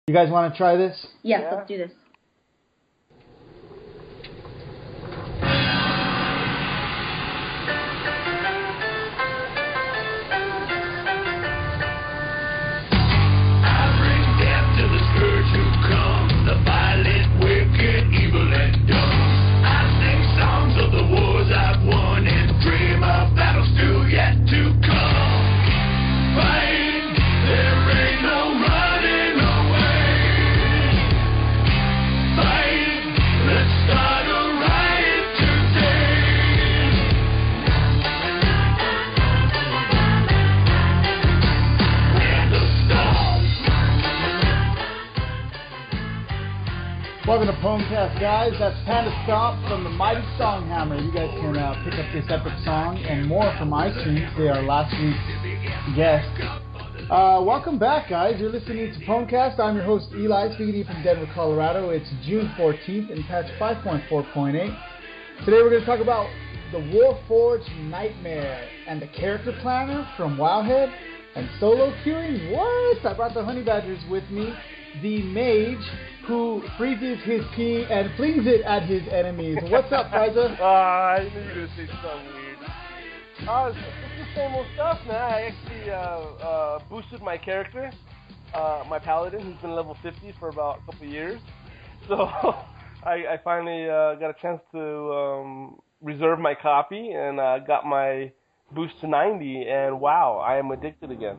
You guys want to try this? Yes, let's do this. Welcome to PWNcast, guys. That's Panda Stomp from the Mighty Songhammer. You guys can pick up this epic song and more from iTunes. They are last week's guest. Welcome back, guys. You're listening to PWNcast. I'm your host, Eli, speaking to you from Denver, Colorado. It's June 14th in patch 5.4.8. Today we're going to talk about the Warforged Nightmare and the Character Planner from Wowhead and solo queuing. What? I brought the Honey Badgers with me. The mage who freezes his pee and flings it at his enemies. What's up, Friza? I knew you were going to say something weird. It's the same old stuff, man. I actually boosted my character, my paladin, who's been level 50 for about a couple years. So I finally got a chance to reserve my copy and got my boost to 90, and wow, I am addicted again.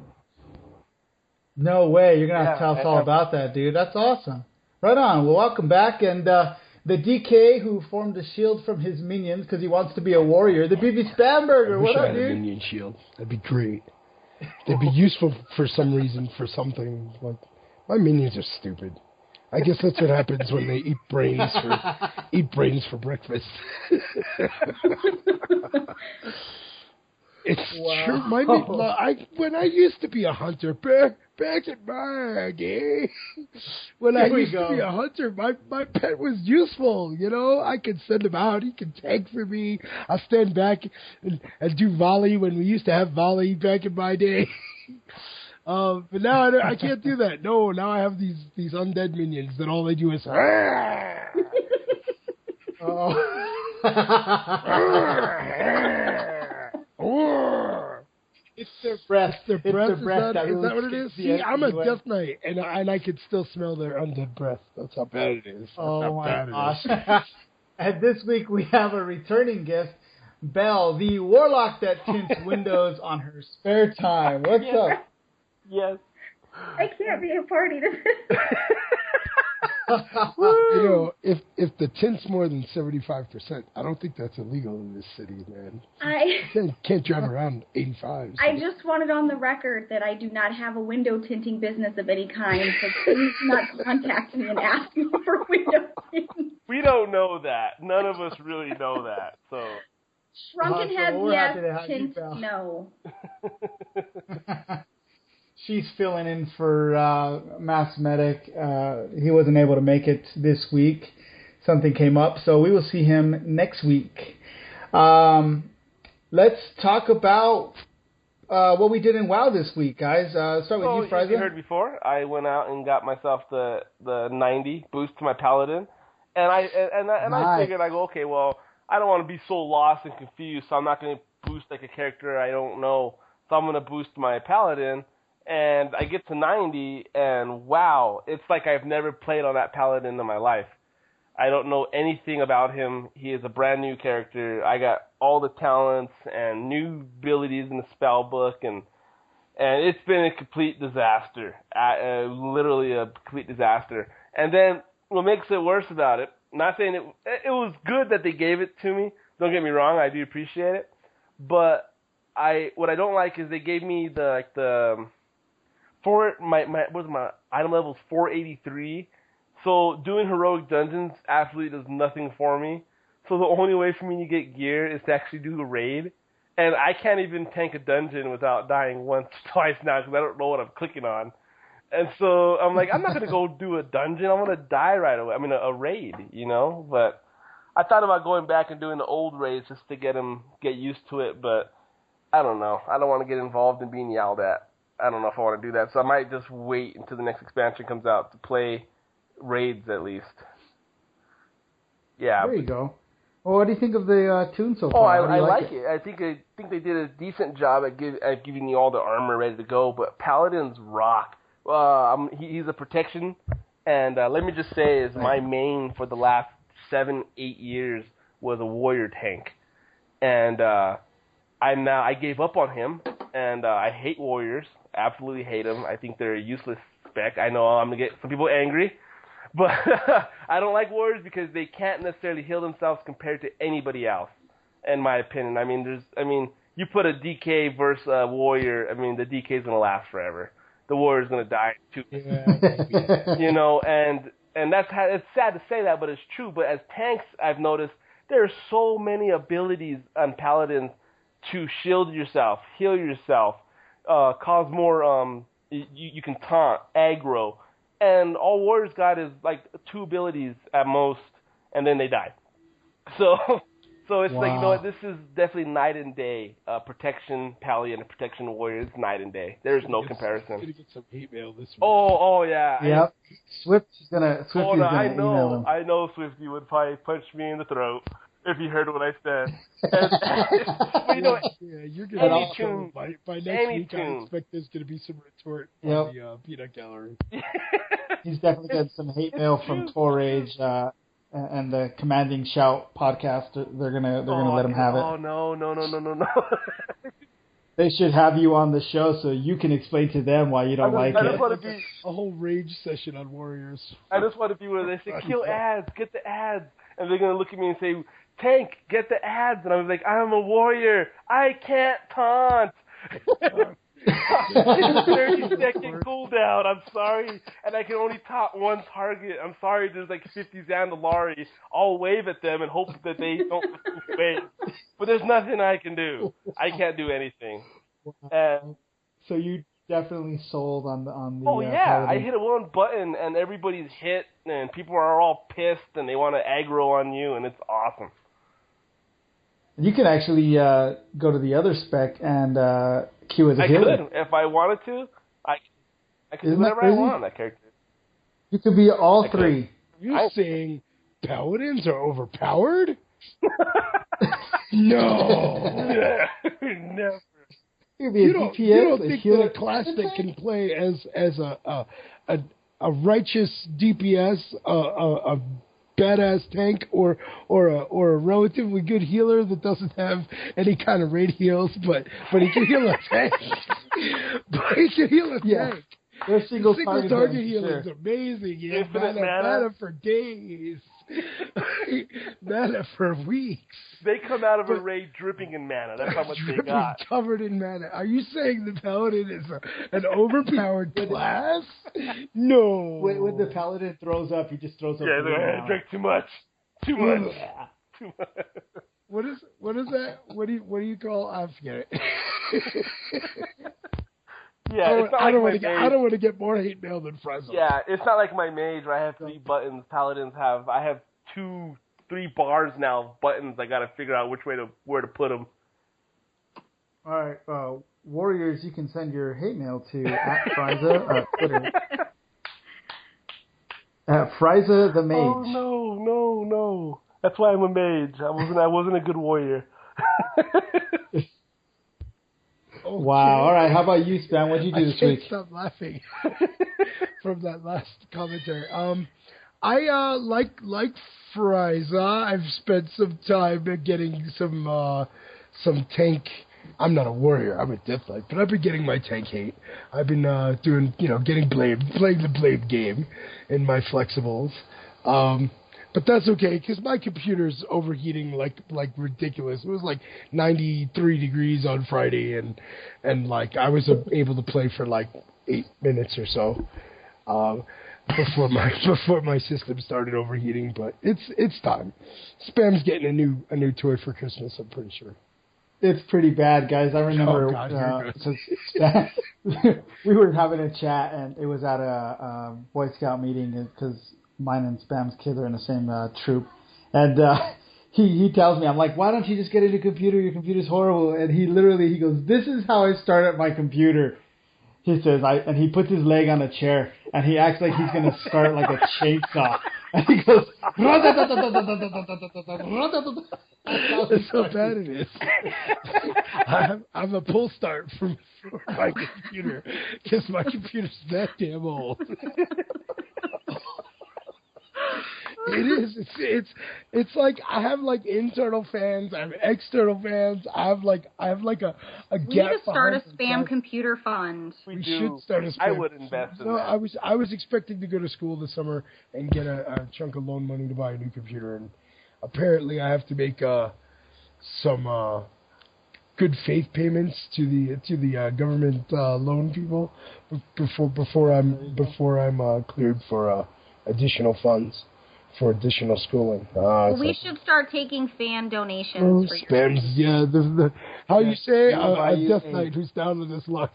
No way. You're going to have to tell us all about that, dude. That's awesome. Right on. Well, welcome back. And the DK who formed a shield from his minions because he wants to be a warrior. The BB Spamberger. What up, dude? I had a minion shield. That'd be great. They'd be useful for some reason, for something. Like, my minions are stupid. I guess that's what happens when they eat brains for breakfast. It's true. When I used to be a hunter, back in my day, when I used to be a hunter, my pet was useful, you know? I could send him out. He could tank for me. I'll stand back and do volley when we used to have volley back in my day. But now I can't do that. No, now I have these undead minions that all they do is... It's their breath. Is that what it is? See, I'm a Death Knight, and I could still smell their undead breath. That's how bad it is. Oh my gosh. And this week we have a returning guest, Belle, the warlock that tints windows on her spare time. What's up? Yes. I can't be a party to this. You know, if the tint's more than 75%, I don't think that's illegal in this city, man. You can't drive around 85. So. I just wanted on the record that I do not have a window tinting business of any kind, so please do not contact me and ask me for window tinting. We don't know that. None of us really know that. So Shrunken heads, yes. Tint, no. She's filling in for Mass Medic. He wasn't able to make it this week. Something came up, so we will see him next week. Let's talk about what we did in WoW this week, guys. Start with you, Friza. You heard before, I went out and got myself the 90 boost to my paladin, and I figured, I go, okay, well, I don't want to be so lost and confused, so I'm not going to boost like a character I don't know, so I'm going to boost my paladin. And I get to 90, and wow, it's like I've never played on that paladin in my life. I don't know anything about him. He is a brand new character. I got all the talents and new abilities in the spell book, and it's been a complete disaster. Literally a complete disaster. And then what makes it worse about it, not saying it was good that they gave it to me. Don't get me wrong, I do appreciate it. But what I don't like is they gave me my item level is 483, so doing heroic dungeons absolutely does nothing for me. So the only way for me to get gear is to actually do the raid, and I can't even tank a dungeon without dying once or twice now because I don't know what I'm clicking on. And so I'm like, I'm not gonna go do a dungeon. I'm gonna die right away. I mean, a raid, you know. But I thought about going back and doing the old raids just to get used to it, but I don't know. I don't want to get involved in being yelled at. I don't know if I want to do that. So I might just wait until the next expansion comes out to play raids at least. Yeah. There you go. Well, what do you think of the tune so Oh, far? I like it. I think they did a decent job at giving you all the armor ready to go. But Paladins rock. He's a protection, and let me just say, is my main for the last 7-8 years was a warrior tank, and I gave up on him, and I hate warriors. Absolutely hate them. I think they're a useless spec. I know I'm gonna get some people angry. But I don't like warriors because they can't necessarily heal themselves compared to anybody else, in my opinion. I mean, you put a DK versus a warrior, I mean, the DK is going to last forever. The warrior's going to die too. Yeah. You know, and it's sad to say that, but it's true. But as tanks, I've noticed there are so many abilities on Paladins to shield yourself, heal yourself, cause more, you can taunt, aggro. And all warriors got is like 2 abilities at most, and then they die. So it's like, you know what, this is definitely night and day. Protection Paladin and protection warrior is night and day. There's no comparison. I'm gonna get some hate mail this week. Oh yeah. Yep. Swifty's gonna email them. I know Swifty would probably punch me in the throat if he heard what I said. Well, you know, you're gonna by next week. Tune. I expect there's gonna be some retort on the peanut gallery. He's definitely getting some hate mail from Torage and the Commanding Shout podcast. They're gonna let him have it. Oh no. They should have you on the show so you can explain to them why you don't like it. I just want to be a whole rage session on Warriors. I just want to be where they say, kill ads, get the ads. And they're going to look at me and say, Tank, get the ads. And I'm like, I'm a warrior. I can't taunt. 30-second cooldown. I'm sorry. And I can only taunt one target. I'm sorry, there's like 50 Zandalari. I'll wave at them and hope that they don't wave. But there's nothing I can do. I can't do anything. So you definitely sold on the Oh yeah, Paladin. I hit one button and everybody's hit and people are all pissed and they want to aggro on you and it's awesome. You can actually go to the other spec and queue as a healer. I could, if I wanted to. I could do whatever I want on that character. You could be all three. You're saying Paladins are overpowered? No. Never. You don't think that a class that can play as a righteous DPS, a badass tank, or a relatively good healer that doesn't have any kind of raid heals, but he can heal a tank. But he can heal a tank. Their single target healing is amazing. Yeah, mana for days. Mana for weeks. They come out of a raid dripping in mana. That's how much they got. Covered in mana. Are you saying the Paladin is an overpowered class? No. When the Paladin throws up, he just throws up. Yeah, they drink too much. Too much. Too much. What is that? What do you call? I forget it. Yeah, it's not I don't want to get more hate mail than Frizzle. Yeah, it's not like my mage where I have 3 buttons. Paladins I have 2-3 bars now of buttons. I got to figure out where to put them. All right, Warriors, you can send your hate mail to @Friza Twitter. Friza the Mage. Oh no! That's why I'm a mage. I wasn't a good warrior. Okay. Wow. All right. How about you, Stan? What did you do this week? I can't stop laughing from that last commentary. I like Friza. I've spent some time getting some tank. I'm not a warrior. I'm a Death Knight, but I've been getting my tank hate. I've been doing getting playing the blade game in my flexibles. But that's okay, because my computer's overheating like ridiculous. It was like 93 degrees on Friday, and like I was able to play for like 8 minutes or so before my system started overheating. But it's time. Spam's getting a new toy for Christmas, I'm pretty sure. It's pretty bad, guys. I remember we were having a chat, and it was at a Boy Scout meeting because mine and Spam's kids are in the same troop. And he tells me, I'm like, why don't you just get a new computer? Your computer's horrible. And he goes, this is how I started my computer. He says, and he puts his leg on a chair, and he acts like he's going to start like a chainsaw. And he goes, that's how bad it is. I'm a pull start for my computer, because my computer's that damn old. It is. It's like I have like internal fans. I have external fans. I have like a gap. We need to start a spam computer fund. We should start a spam. I would invest in that. I was expecting to go to school this summer and get a chunk of loan money to buy a new computer, and apparently I have to make some good faith payments to the government loan people before I'm cleared for additional funds. For additional schooling. We should start taking fan donations. For spams, yeah. How you say a death knight who's down with his luck.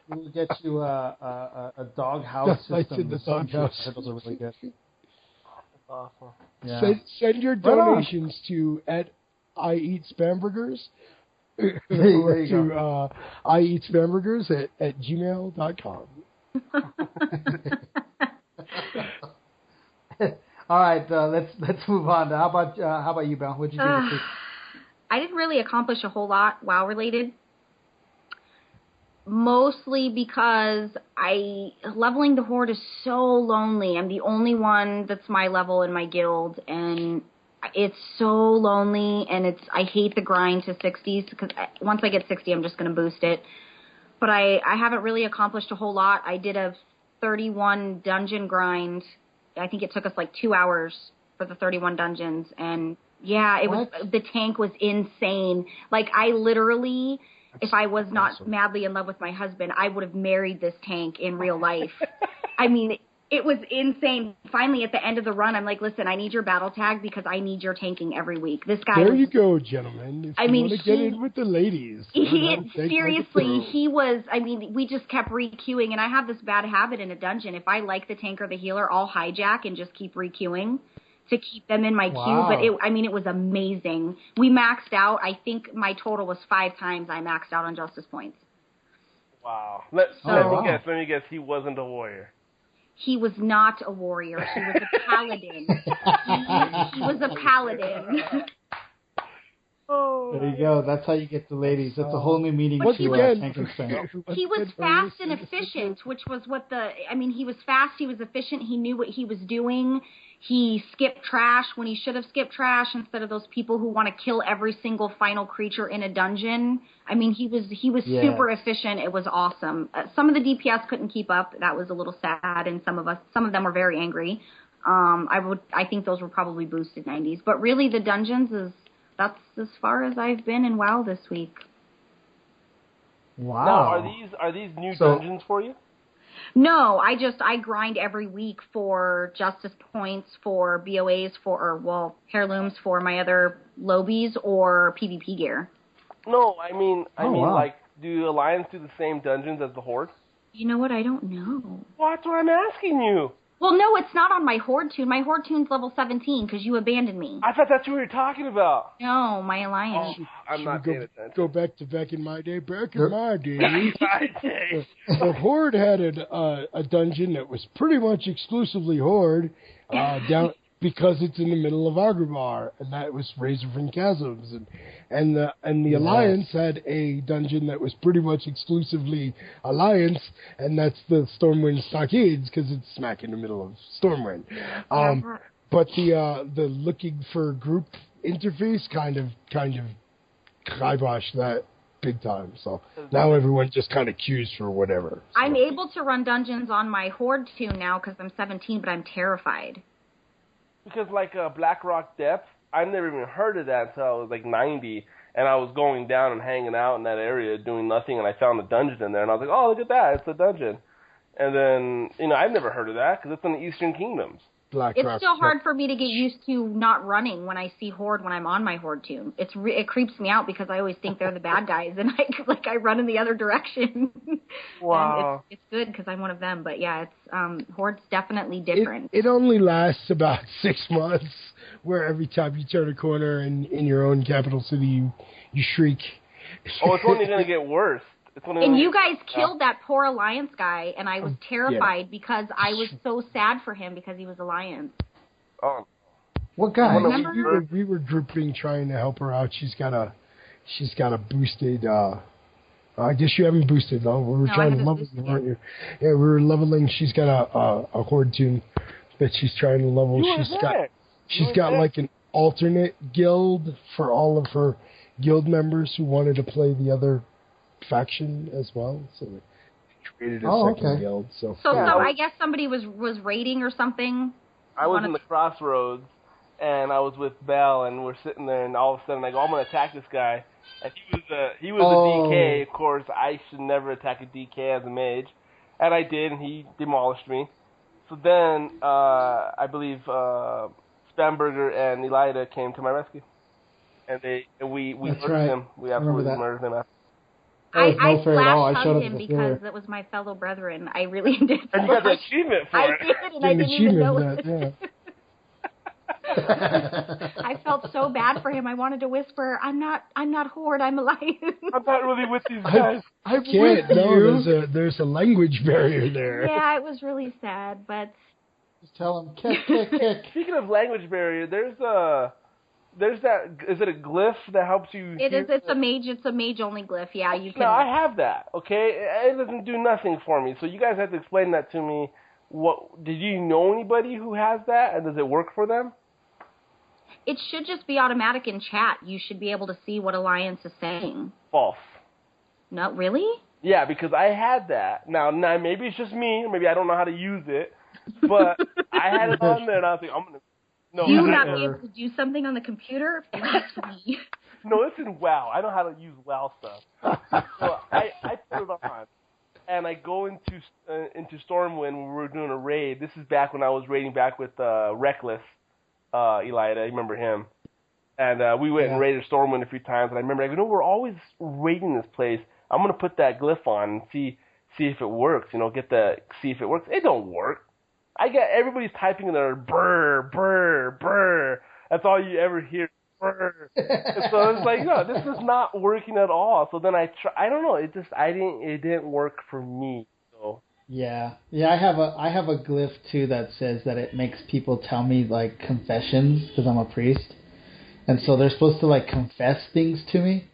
We'll get you a dog house system. In the dog house. Those are really good. Awesome. Yeah. Send your donations to I Eat Spamburgers. To I Eat Spamburgers at gmail.com. All right, let's move on. How about you, Belle? What'd you do this week? I didn't really accomplish a whole lot WoW related. Mostly because leveling the Horde is so lonely. I'm the only one that's my level in my guild, and it's so lonely. And I hate the grind to 60s, because once I get 60, I'm just going to boost it. But I haven't really accomplished a whole lot. I did a 31 dungeon grind. I think it took us like 2 hours for the 31 dungeons. And yeah, the tank was insane. Like I literally, if I was not madly in love with my husband, I would have married this tank in real life. I mean, it was insane. Finally, at the end of the run, I'm like, listen, I need your battle tag because I need your tanking every week. This guy. There you go, gentlemen. If you want to get in with the ladies. Seriously, he was. I mean, we just kept re-queuing, and I have this bad habit in a dungeon. If I like the tank or the healer, I'll hijack and just keep re-queuing to keep them in my queue. But it was amazing. We maxed out. I think my total was 5 times I maxed out on Justice points. Wow. Let me guess. He wasn't a warrior. He was not a warrior. He was a paladin. He was a paladin. There you go. That's how you get the ladies. That's a whole new meaning to tank and spam. He was fast and efficient, which was he was fast, he was efficient, he knew what he was doing. He skipped trash when he should have skipped trash instead of those people who want to kill every single final creature in a dungeon. I mean, he was super efficient. It was awesome. Some of the DPS couldn't keep up. That was a little sad, and some of them were very angry. I think those were probably boosted 90s. But really, the dungeons that's as far as I've been in WoW this week. Wow. Now, are these new dungeons for you? No, I grind every week for Justice points, for BOAs, heirlooms for my other lobies, or PvP gear. No, I mean, like, do Alliance do the same dungeons as the Horde? You know what? I don't know. Well, that's what I'm asking you. Well, no, it's not on my Horde tune. My Horde tune's level 17 because you abandoned me. I thought that's what you were talking about. No, my Alliance. I'm not paying attention. Go back in my day. Back in my day, the Horde had a dungeon that was pretty much exclusively Horde down because it's in the middle of Agrabah, and that was Razorfin Chasms, and the Alliance had a dungeon that was pretty much exclusively Alliance, and that's the Stormwind Stockades because it's smack in the middle of Stormwind. But the looking for group interface kind of kiboshed that big time. So now everyone just kind of queues for whatever. So. I'm able to run dungeons on my Horde tune now because I'm 17, but I'm terrified. Because like Blackrock Depth, I've never even heard of that until I was like 90, and I was going down and hanging out in that area doing nothing, and I found a dungeon in there, and I was like, oh, look at that, it's a dungeon. And then, I've never heard of that because it's in the Eastern Kingdoms. It's still hard for me to get used to not running when I see Horde when I'm on my Horde tune. It creeps me out because I always think they're the bad guys, and I run in the other direction. Wow. And it's good because I'm one of them, but yeah, it's Horde's definitely different. It only lasts about 6 months, where every time you turn a corner in your own capital city, you shriek. Oh, it's only going to get worse. And you guys killed that poor Alliance guy, and I was terrified because I was so sad for him because he was Alliance. Oh. What guy? Remember? We were drooping trying to help her out. She's got a boosted. I guess you haven't boosted though. We were trying to level you, weren't you? Yeah, we were leveling. She's got a horde tune that she's trying to level. She's got like an alternate guild for all of her guild members who wanted to play the other faction as well. So they created a second guild. So I guess somebody was raiding or something. I was in the crossroads, and I was with Belle, and we're sitting there, and all of a sudden I go, I'm going to attack this guy. And he was a DK. Of course, I should never attack a DK as a mage. And I did, and he demolished me. So then, I believe, Spamberger and Elida came to my rescue. And we murdered him. We absolutely murdered him after. I flash-hugged him because it was my fellow brethren. I really did. And you got the achievement for it. I did, and I didn't even know it. I felt so bad for him. I wanted to whisper, I'm not Horde, I'm Alliance. I'm not really with these guys. I can't. No, there's a language barrier there. Yeah, it was really sad, but... Just tell him, kick. Speaking of language barrier, there's that, is it a glyph that helps you? It's a mage only glyph, yeah, you can. No, I have that, okay? It doesn't do nothing for me, so you guys have to explain that to me. Did you know anybody who has that, and does it work for them? It should just be automatic in chat. You should be able to see what Alliance is saying. False. Not really? Yeah, because I had that. Now maybe it's just me, maybe I don't know how to use it, but I had it on there, and I was like, I'm going to... No, you not be able to do something on the computer? Blasphemy. No, it's in WoW. I know how to use WoW stuff. So I put it on, and I go into Stormwind when we were doing a raid. This is back when I was raiding back with Reckless, Elida. You remember him? And we went and raided Stormwind a few times. And I remember, we're always raiding this place. I'm gonna put that glyph on and see if it works. See if it works. It don't work. Everybody's typing in there, brr, brr, brr. That's all you ever hear, brr. And so it's like, no, this is not working at all. So then I don't know, it didn't work for me. So yeah, I have a glyph too that says that it makes people tell me like confessions because I'm a priest, and so they're supposed to like confess things to me,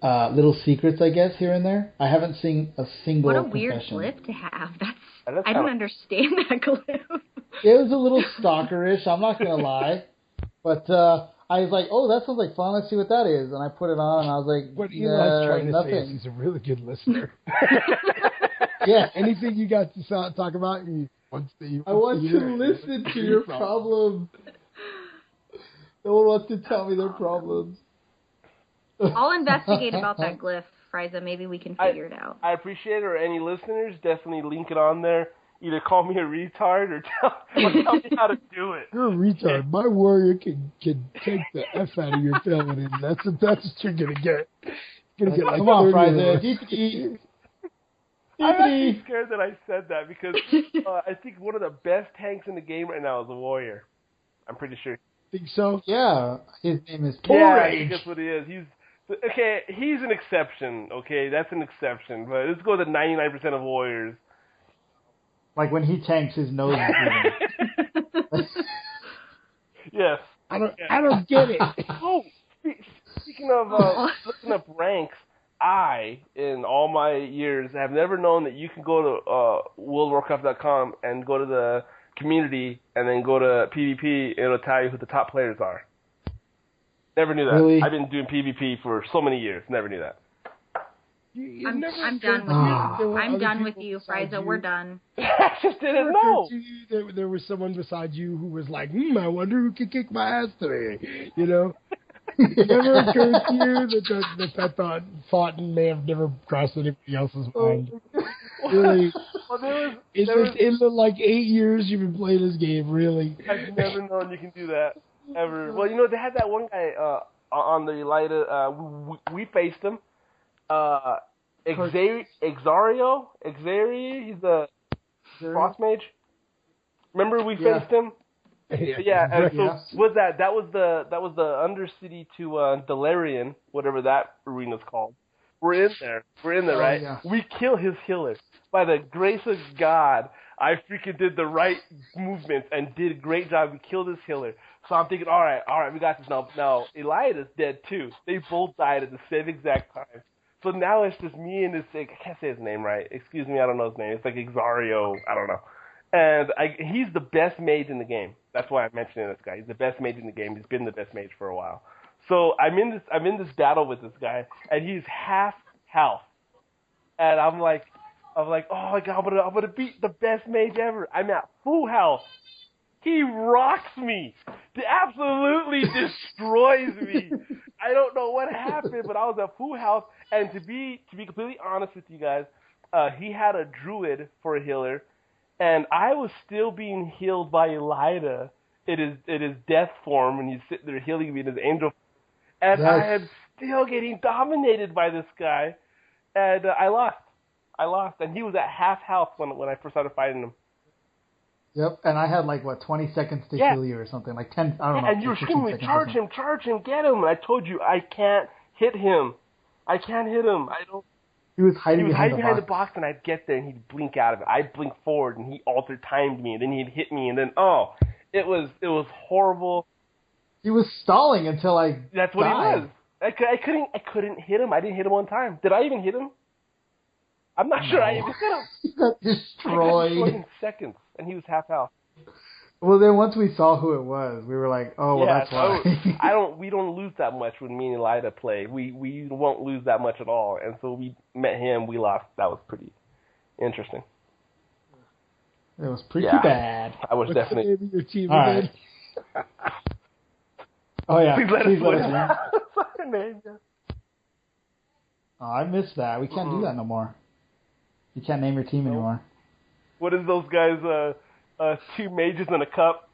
little secrets, I guess, here and there. I haven't seen a single. What a confession. Weird glyph to have. I don't understand that glyph. It was a little stalkerish, I'm not going to lie. But I was like, oh, that sounds like fun. Let's see what that is. And I put it on, and I was like, what Eli's trying to say is he's a really good listener. Yeah. Anything you got to talk about, I want to listen to your problems. No one wants to tell me their problems. I'll investigate about that glyph, Frieza. Maybe we can figure it out. I appreciate it, or any listeners, definitely link it on there. Either call me a retard or tell me how to do it. You're a retard. My warrior can take the F out of your feminine. That's what you're going to get. You're going to get like, come on, Frieza. I'm actually scared that I said that because I think one of the best tanks in the game right now is a warrior. I'm pretty sure. Think so? Yeah. His name is Torage. Yeah, I think that's what he is. He's an exception, okay? That's an exception. But let's go to 99% of warriors. Like when he tanks, his nose is bleeding. Yes. I don't get it. Oh, speaking of looking up ranks, I, in all my years, have never known that you can go to WorldWarcraft.com and go to the community and then go to PvP and it'll tell you who the top players are. Never knew that. Really? I've been doing PvP for so many years. Never knew that. I'm done with you. I'm done with you, Frieza. We're done. I just didn't know. There was someone beside you who was like, I wonder who can kick my ass today. You know? It never occurred to you that thought may have never crossed anybody else's mind. Really? Well, in the like 8 years you've been playing this game, really? I've never known you can do that. Ever. Well, they had that one guy on the Elida. We faced him. Xario, he's the frost mage. Remember we faced him? Yeah. And so was that was the Undercity to Delarian, whatever that arena's called. We're in there, right? Yeah. We kill his healer. By the grace of God, I freaking did the right movements and did a great job. We killed his healer. So I'm thinking, all right, we got this. Now Eliada's dead too. They both died at the same exact time. So now it's just me and this, I can't say his name right. Excuse me, I don't know his name. It's like Exario, I don't know. And he's the best mage in the game. That's why I'm mentioning this guy. He's the best mage in the game. He's been the best mage for a while. So I'm in this battle with this guy, and he's half health. And I'm like, oh my God, I'm gonna beat the best mage ever. I'm at full health. He rocks me. He absolutely destroys me. I don't know what happened, but I was at full health. And to be completely honest with you guys, he had a druid for a healer, and I was still being healed by Elida in his death form, and he's sitting there healing me in his angel form. And I am still getting dominated by this guy, and I lost. And he was at half health when I first started fighting him. Yep, and I had 20 seconds to heal you or something, 10, I don't know. And you were screaming, charge him, get him. And I told you, I can't hit him. I don't. He was hiding behind the box, and I'd get there, and he'd blink out of it. I'd blink forward, and he altered timed me, and then he'd hit me, and then, it was horrible. He was stalling until That's what died. he was. I couldn't hit him. I didn't hit him one time. Did I even hit him? I'm not sure I even hit him. He got destroyed. I got destroyed in seconds, and he was half health. Well, then once we saw who it was, we were like, oh, well, that's why. We don't lose that much when me and Elida play. We won't lose that much at all. And so we met him, we lost. That was pretty interesting. It was pretty bad. I was definitely. What's the name of your team again? Oh, yeah. Please let us know. Name, yeah. Oh, I missed that. We can't do that no more. You can't name your team anymore. What is those guys, 2 mages in a cup?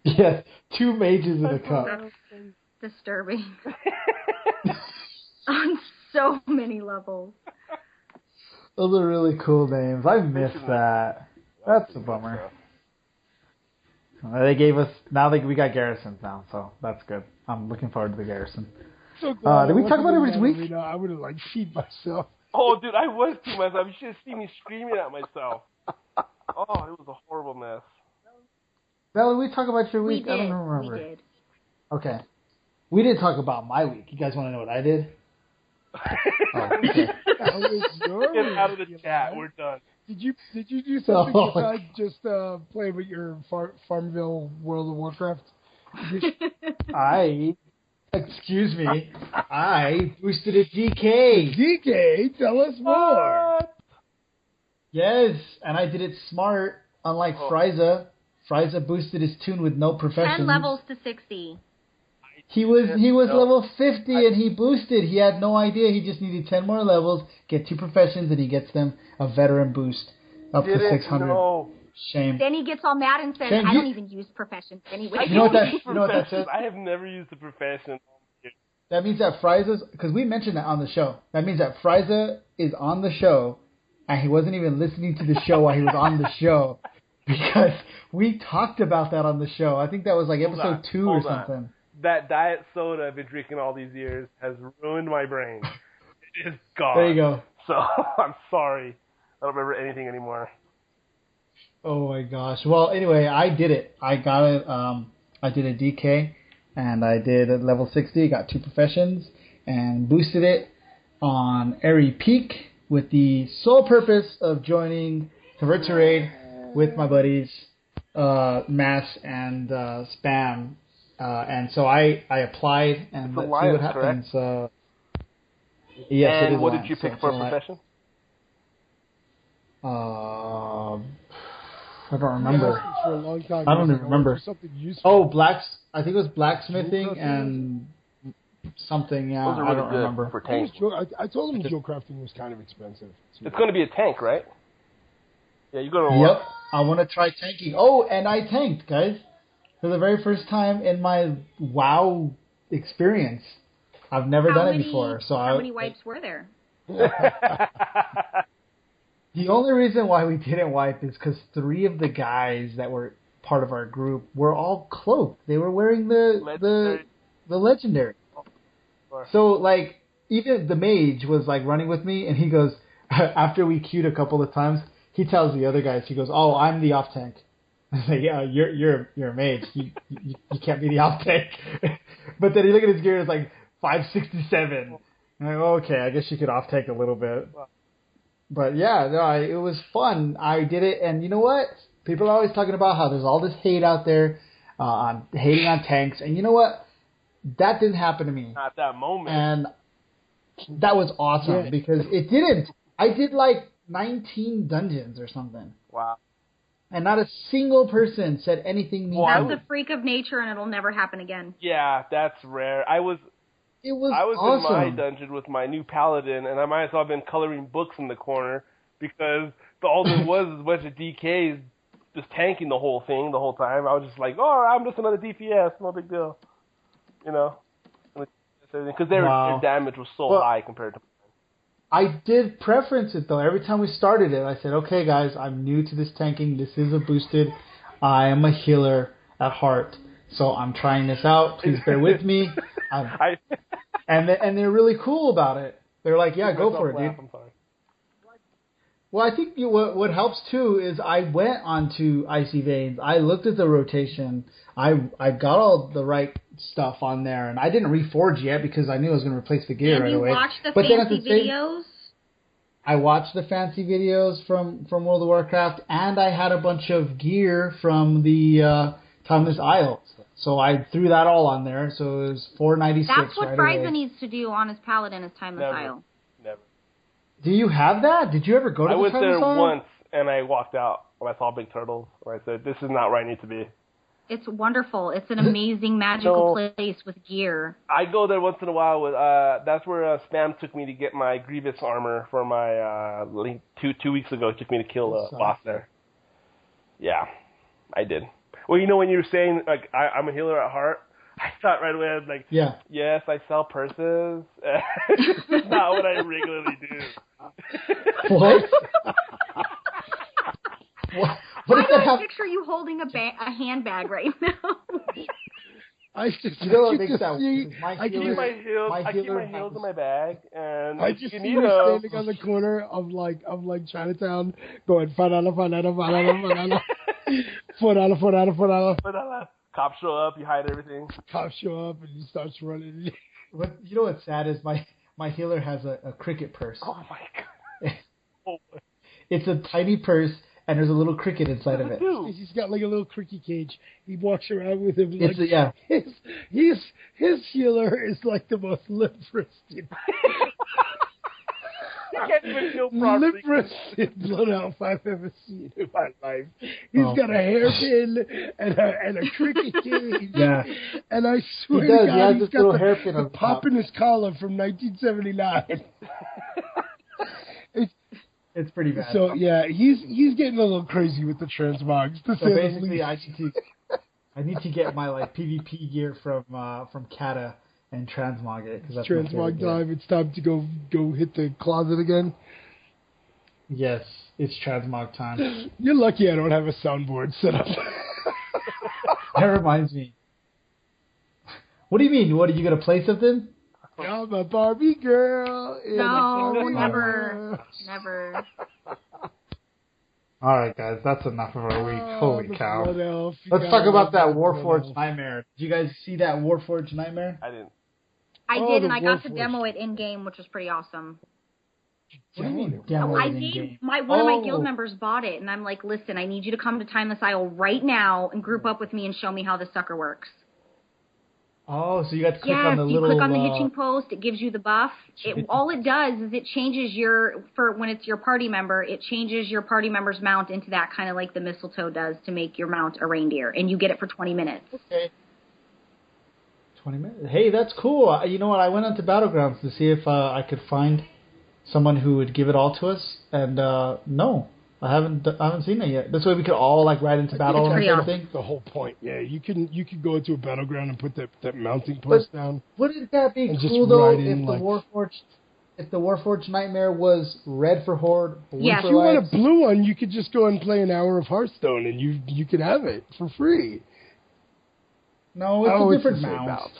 Yes, 2 mages in a cup. That's disturbing. On so many levels. Those are really cool names. I missed that. That's a bummer. They gave us, we got Garrisons now, so that's good. I'm looking forward to the Garrison. So did we talk about it every week? I would have peed myself. Oh, dude, I was peeing myself. You should have seen me screaming at myself. Oh, it was a horrible mess. Valerie, we talk about your week? I don't remember. We did. Okay. We didn't talk about my week. You guys want to know what I did? Okay. Get out of the chat. We're done. Did you do something besides just play with your Farmville World of Warcraft? Excuse me, I boosted a DK. DK? Tell us more. Yes, and I did it smart, unlike Frieza. Frieza boosted his tune with no professions. 10 levels to 60. He was level 50 and he boosted. He had no idea. He just needed 10 more levels, get 2 professions, and he gets them a veteran boost up to 600. No. Shame. Then he gets all mad and says, I don't even use professions anyway. You know what that says? I have never used a profession. That means that Frieza's, because we mentioned that on the show. That means that Frieza is on the show, and he wasn't even listening to the show while he was on the show, because we talked about that on the show. I think that was like episode 2 or something. That diet soda I've been drinking all these years has ruined my brain. It is gone. There you go. So I'm sorry. I don't remember anything anymore. Oh my gosh. Well, anyway, I did it. I got it. I did a DK, and I did a level 60. Got 2 professions, and boosted it on Airy Peak with the sole purpose of joining Convert to Raid with my buddies, Mass and Spam. And so I applied, and let's see what happens. Yes, and what did you pick for a profession? I don't remember. For a long time, I don't even remember. Something useful. Oh, I think it was blacksmithing and something. Yeah, Those are really I don't remember. For tank. I told him jewel crafting was kind of expensive. It's going to be a tank, right? Yeah, you're going to. Yep, I want to try tanking. Oh, and I tanked, guys, for the very first time in my WoW experience. I've never done it before. So how many wipes were there? The only reason why we didn't wipe is because 3 of the guys that were part of our group were all cloaked. They were wearing the legendary. So, like, even the mage was like running with me, and he goes, after we queued a couple of times, he tells the other guys, he goes, "Oh, I'm the off tank." I was like, "Yeah, you're a mage. You can't be the off tank." But then you look at his gear, it's like 567. I'm like, okay, I guess you could off tank a little bit. But yeah, no, it was fun. I did it, and you know what? People are always talking about how there's all this hate out there, on hating on tanks, and you know what? That didn't happen to me. Not that moment. And that was awesome because it didn't. I did like 19 dungeons or something. Wow. And not a single person said anything mean. That's a freak of nature, and it'll never happen again. Yeah, that's rare. I was awesome. in my dungeon with my new paladin, and I might as well have been coloring books in the corner because all there was a bunch of DKs just tanking the whole thing the whole time. I was just like, oh, I'm just another DPS, no big deal. You know? Because their damage was so high compared to I did preference it, though. Every time we started it, I said, okay, guys, I'm new to this tanking. This is a boosted. I am a healer at heart. So I'm trying this out. Please bear with me. And they're really cool about it. They're like, yeah, go for it, dude. I'm sorry. Well, I think what helps, too, is I went onto Icy Veins. I looked at the rotation. I got all the right stuff on there, and I didn't reforge yet because I knew I was going to replace the gear right away. And you watched the fancy videos? I watched the fancy videos from World of Warcraft, and I had a bunch of gear from the Timeless Isle. So I threw that all on there, so it was $496. That's what Frieza needs to do on his Paladin is Timeless Isle. Never. Do you have that? Did you ever go to the Timeless Isle? I went there once, and I walked out when I saw big turtles, and I said, this is not where I need to be. It's wonderful. It's an amazing, magical place with gear. I go there once in a while. With that's where Spam took me to get my Grievous armor for my Link 2 weeks ago. He took me to kill a boss there. Yeah, I did. Well, you know when you were saying, like, I'm a healer at heart, I thought right away, I was like, yes, I sell purses. That's not what I regularly do. What? What I can picture you holding a handbag right now. I just I keep my heels in my bag, and I just see you standing on the corner of Chinatown, going $5. Cops show up, you hide everything. Cops show up, and he starts running. You know what's sad is my healer has a cricket purse. Oh my god! It's a tiny purse. And there's a little cricket inside of it. He's got like a little cricket cage. He walks around with him. Like, his healer is like the most lip-wristed. Can't even heal properly. Lip-wristed blood elf I've ever seen in my life. He's got a hairpin and a cricket cage. Yeah. And I swear to God, he's got the pop in his collar from 1979. It's pretty bad. So yeah, he's getting a little crazy with the transmogs. So basically, I need to get my PvP gear from Kata and transmog it because that's transmog time. It's time to go hit the closet again. Yes, it's transmog time. You're lucky I don't have a soundboard set up. That reminds me. What do you mean? What are you gonna play something? I'm a Barbie girl. No, never. All right, guys, that's enough of our week. Holy cow. Let's talk about that Warforged Nightmare. Did you guys see that Warforged Nightmare? I didn't. I did, and I got to demo it in-game, which was pretty awesome. What do you mean demo it in-game? One of my guild members bought it, and I'm like, listen, I need you to come to Timeless Isle right now and group up with me and show me how this sucker works. Oh, so you got to click on the little... you click on the hitching post, it gives you the buff. All it does is it changes when it's your party member, it changes your party member's mount into that kind of like the mistletoe does to make your mount a reindeer, and you get it for 20 minutes. Okay. 20 minutes? Hey, that's cool. You know what, I went onto Battlegrounds to see if I could find someone who would give it all to us, and no. I haven't seen it yet. This way we could all ride into battle and everything. The whole point, yeah. You can go into a battleground and put that mounting post down. Wouldn't that be cool though if the Warforged Nightmare was red for Horde, blue for if you want a blue one, you could just go and play an hour of Hearthstone and you could have it for free. No, it's a different mount.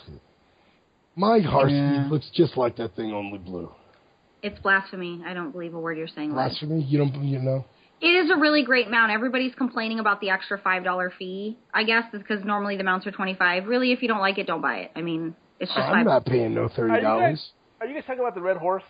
My Hearthstone looks just like that thing, only blue. It's blasphemy. I don't believe a word you're saying. Blasphemy? You know? It is a really great mount. Everybody's complaining about the extra $5 fee. I guess it's because normally the mounts are $25. Really, if you don't like it, don't buy it. I mean, it's just I'm not paying no $30. Are you guys talking about the Red Horse?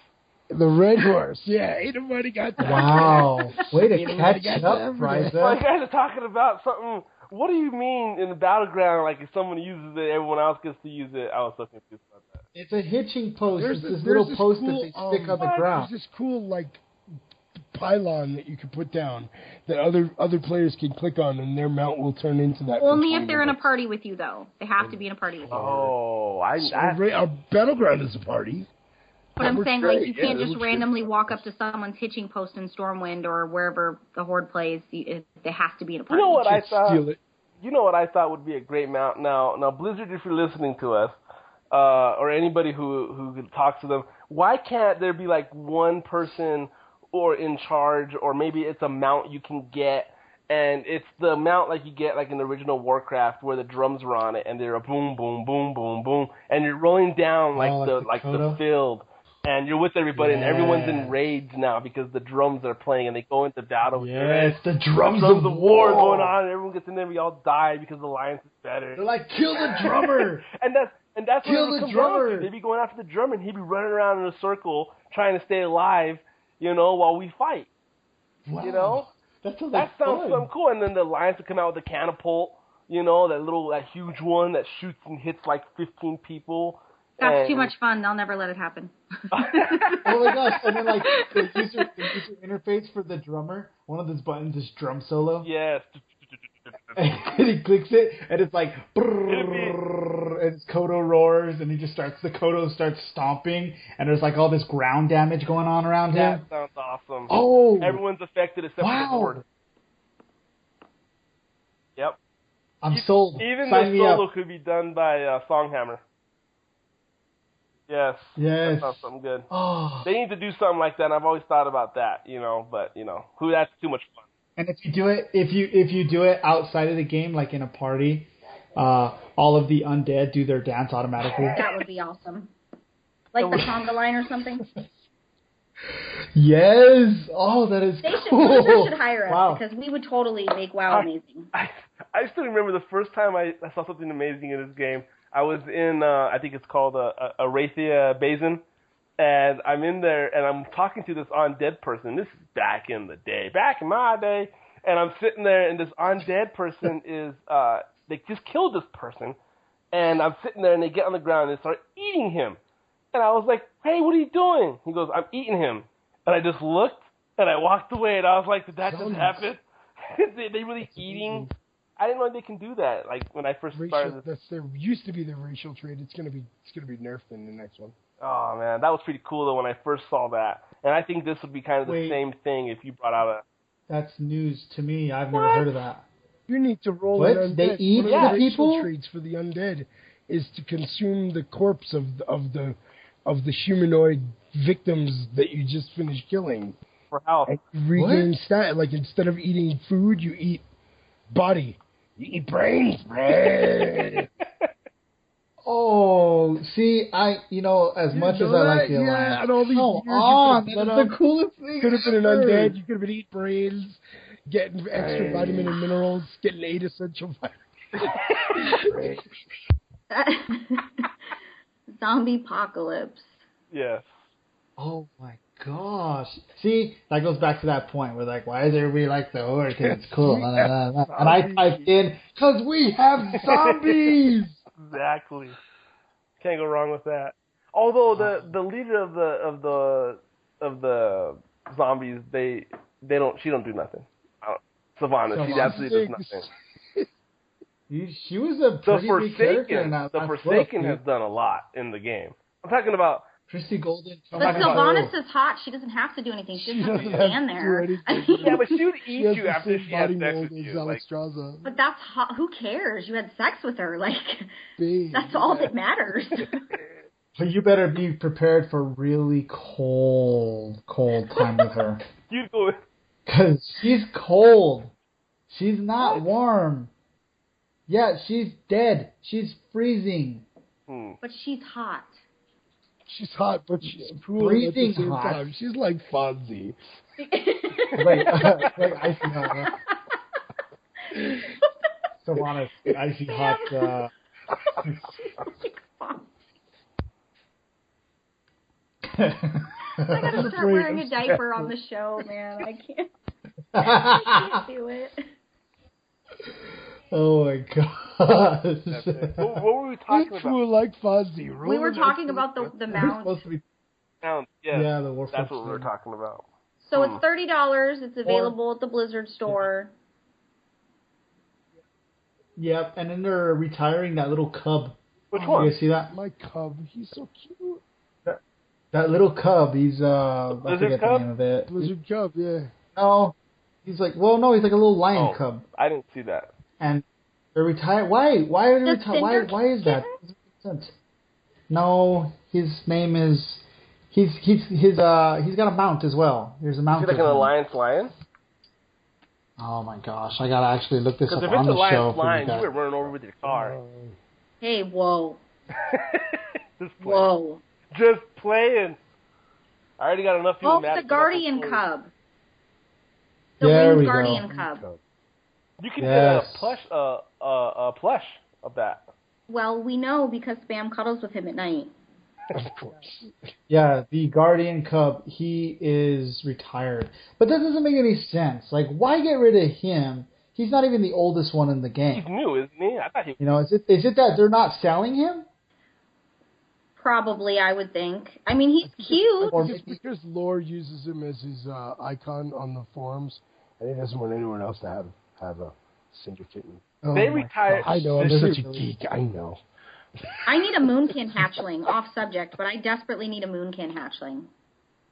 The Red Horse, yeah. Ain't nobody got that. Wow. Way to catch up, Bryza. Well, you guys are talking about something. What do you mean in the battleground, like if someone uses it, everyone else gets to use it? I was so confused about that. It's a hitching post. There's this little post that they stick on the ground. There's this cool, pylon that you can put down that other players can click on, and their mount will turn into that. Only if they're in a party with you, though. They have to be in a party with you. Oh, our battleground is a party. But I'm saying, you can't just randomly walk up to someone's hitching post in Stormwind or wherever the Horde plays. They have to be in a party. You know what I thought? You know what I thought would be a great mount? Now, Blizzard, if you're listening to us, or anybody who talks to them, why can't there be one person or in charge, or maybe it's a mount you can get, and it's the mount like you get in the original Warcraft where the drums are on it and they're a boom, boom, boom, boom, boom, and you're rolling down the field. And you're with everybody, and everyone's in raids now because the drums are playing, and they go into battle. Yes, the drums of war going on, and everyone gets in there, and we all die because the alliance is better. They're like, kill the drummer! and that's kill what the drummer! They'd be going after the drummer, and he'd be running around in a circle trying to stay alive, while we fight. Wow. That sounds something cool. And then the alliance would come out with a catapult, that huge one that shoots and hits 15 people. That's too much fun. They'll never let it happen. Oh my gosh! And then the user interface for the drummer, one of those buttons is drum solo. Yes. And he clicks it, and it's like, brrrr, and Kodo roars, and the Kodo starts stomping, and there's all this ground damage going on around him. That sounds awesome. Oh! Everyone's affected except for the Horde. Yep. I'm sold. Even Sign the solo could be done by Songhammer. Yes. That sounds something good. Oh. They need to do something like that, and I've always thought about that, but, that's too much fun. And if you do it, if you do it outside of the game, like in a party, all of the undead do their dance automatically. That would be awesome. Like the conga line or something. Yes. Oh, that is cool. Blizzard should hire us because we would totally make WoW amazing. I still remember the first time I saw something amazing in this game. I was in, I think it's called Arathia Basin, and I'm in there, and I'm talking to this undead person. This is back in my day, and I'm sitting there, and this undead person is, they just killed this person, and I'm sitting there, and they get on the ground, and they start eating him. And I was like, hey, what are you doing? He goes, I'm eating him. And I just looked, and I walked away, and I was like, did that just happen? They really eating? I didn't know they can do that. When I first started, there used to be the racial trait. It's gonna be nerfed in the next one. Oh man, that was pretty cool though when I first saw that. And I think this would be kind of the same thing if you brought out a. That's news to me. I've never heard of that. You need to roll what? An undead. They eat One of the people? racial traits for the undead is to consume the corpse of the humanoid victims that you just finished killing. For health. And you regain stat. Instead of eating food, you eat body. You eat brains, man. Oh, see, as much as I like the Alliance, and all these that's the coolest thing. Could have been an undead. You could have been eating brains, getting extra vitamin and minerals, getting 8 essential vitamins. Zombie apocalypse. Yes. Oh my gosh. See, that goes back to that point where why is everybody like the Horde? Because it's cool. And I typed in, because we have zombies. Exactly. Can't go wrong with that. Although the leader of the zombies, she don't do nothing. Savannah, she absolutely does nothing. She was a pretty big character in that. The Forsaken has done a lot in the game. I'm talking about Christy Golden. But Sylvanas is hot. She doesn't have to do anything. She doesn't have to stand there. Yeah, but she would eat you after she had sex with you. But that's hot. Who cares? You had sex with her. That's all that matters. But you better be prepared for really cold time with her. You go. Because she's cold. She's not warm. Yeah, she's dead. She's freezing. But she's hot. She's hot, but she's cruel at the same time. She's like Fonzie. like icy hot. Savannah's icy hot. I gotta start wearing a diaper on the show, man. I can't. I can't do it. Oh my god! What were we talking about? Cruel like Fonzie. We were talking about the mount. Mount, yes. Yeah, the Warforged. That's what we were talking about. So it's $30. It's available at the Blizzard store. Yep, and then they're retiring that little cub. Which one? You guys see that? My cub, he's so cute. That little cub, he's I forget the name of it. Blizzard cub, yeah. No, he's like a little lion cub. I didn't see that. And they're retired. Why are they retired? Why is that? Doesn't make sense. No, his name is. He's got a mount as well. There's a mount. Is he like an alliance lion? Oh my gosh, I gotta actually look this up if on it's the show. Alliance lion, you were running over with your car. Hey, whoa. Whoa. Just playing. I already got enough people mad. The Guardian Cub. The Winged Guardian Cub. You can get a plush of that. Well, we know because Spam cuddles with him at night. Of course. Yeah, the Guardian Cub, he is retired. But that doesn't make any sense. Like, why get rid of him? He's not even the oldest one in the game. He's new, isn't he? I thought he was... You know, is it that they're not selling him? Probably, I would think. I mean, he's cute. It's because Lore uses him as his icon on the forums, and he doesn't want anyone else to have a syndicate. They retired. I know, I'm such a geek. I know. I need a Moonkin hatchling. Off subject, but I desperately need a Moonkin hatchling.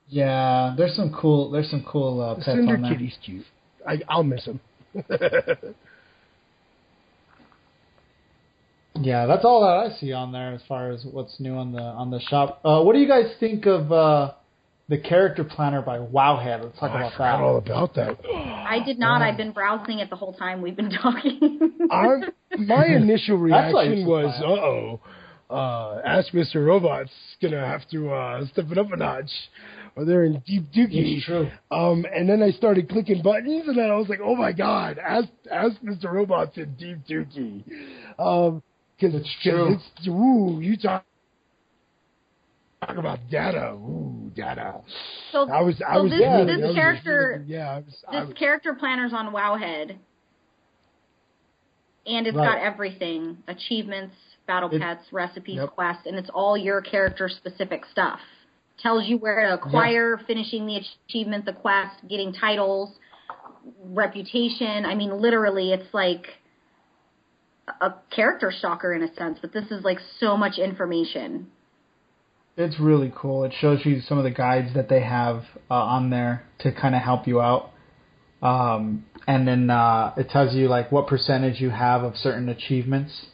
Yeah, there's some cool pets on there. Cinderkitty's cute. I'll miss him. Yeah, that's all that I see on there as far as what's new on the shop. What do you guys think of the character planner by Wowhead? Let's talk about that. I forgot all about that. I did not. I've been browsing it the whole time we've been talking. My initial reaction was, Ask Mr. Robot's gonna have to step it up a notch, or they're in deep dookie. It's true. And then I started clicking buttons, and then I was like, oh my god, Ask Mr. Robot's in deep dookie. Because it's true. You talk about data. Ooh, data. So this character planner's on Wowhead, and it's got everything: achievements, battle pets, recipes, quests, and it's all your character-specific stuff. Tells you where to acquire, finishing the achievement, the quest, getting titles, reputation. I mean, literally, it's like a character stalker in a sense, but this is like so much information. It's really cool. It shows you some of the guides that they have on there to kind of help you out. And then it tells you like what percentage you have of certain achievements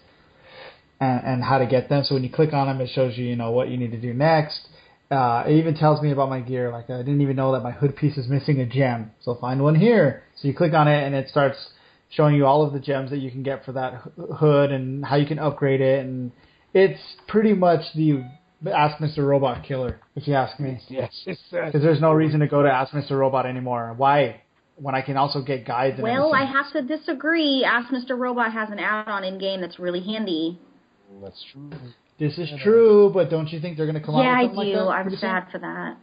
and how to get them. So when you click on them, it shows you, what you need to do next. It even tells me about my gear. Like I didn't even know that my hood piece is missing a gem. So find one here. So you click on it and it starts showing you all of the gems that you can get for that hood and how you can upgrade it. And it's pretty much the Ask Mr. Robot killer, if you ask me. Yes. Because there's no reason to go to Ask Mr. Robot anymore. Why? When I can also get guides and everything. I have to disagree. Ask Mr. Robot has an add-on in-game that's really handy. That's true. This is true, but don't you think they're going to come out with something like that? Yeah, I do. I'm sad for that.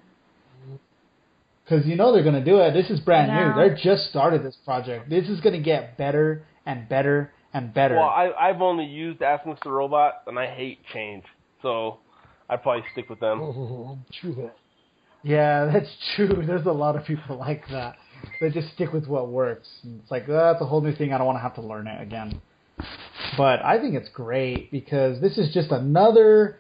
Because they're going to do it. This is brand new. They just started this project. This is going to get better and better and better. Well, I've only used Ask Mr. Robot, and I hate change. So I'd probably stick with them. True that. Yeah, that's true. There's a lot of people like that. They just stick with what works. And it's like, that's a whole new thing. I don't want to have to learn it again. But I think it's great because this is just another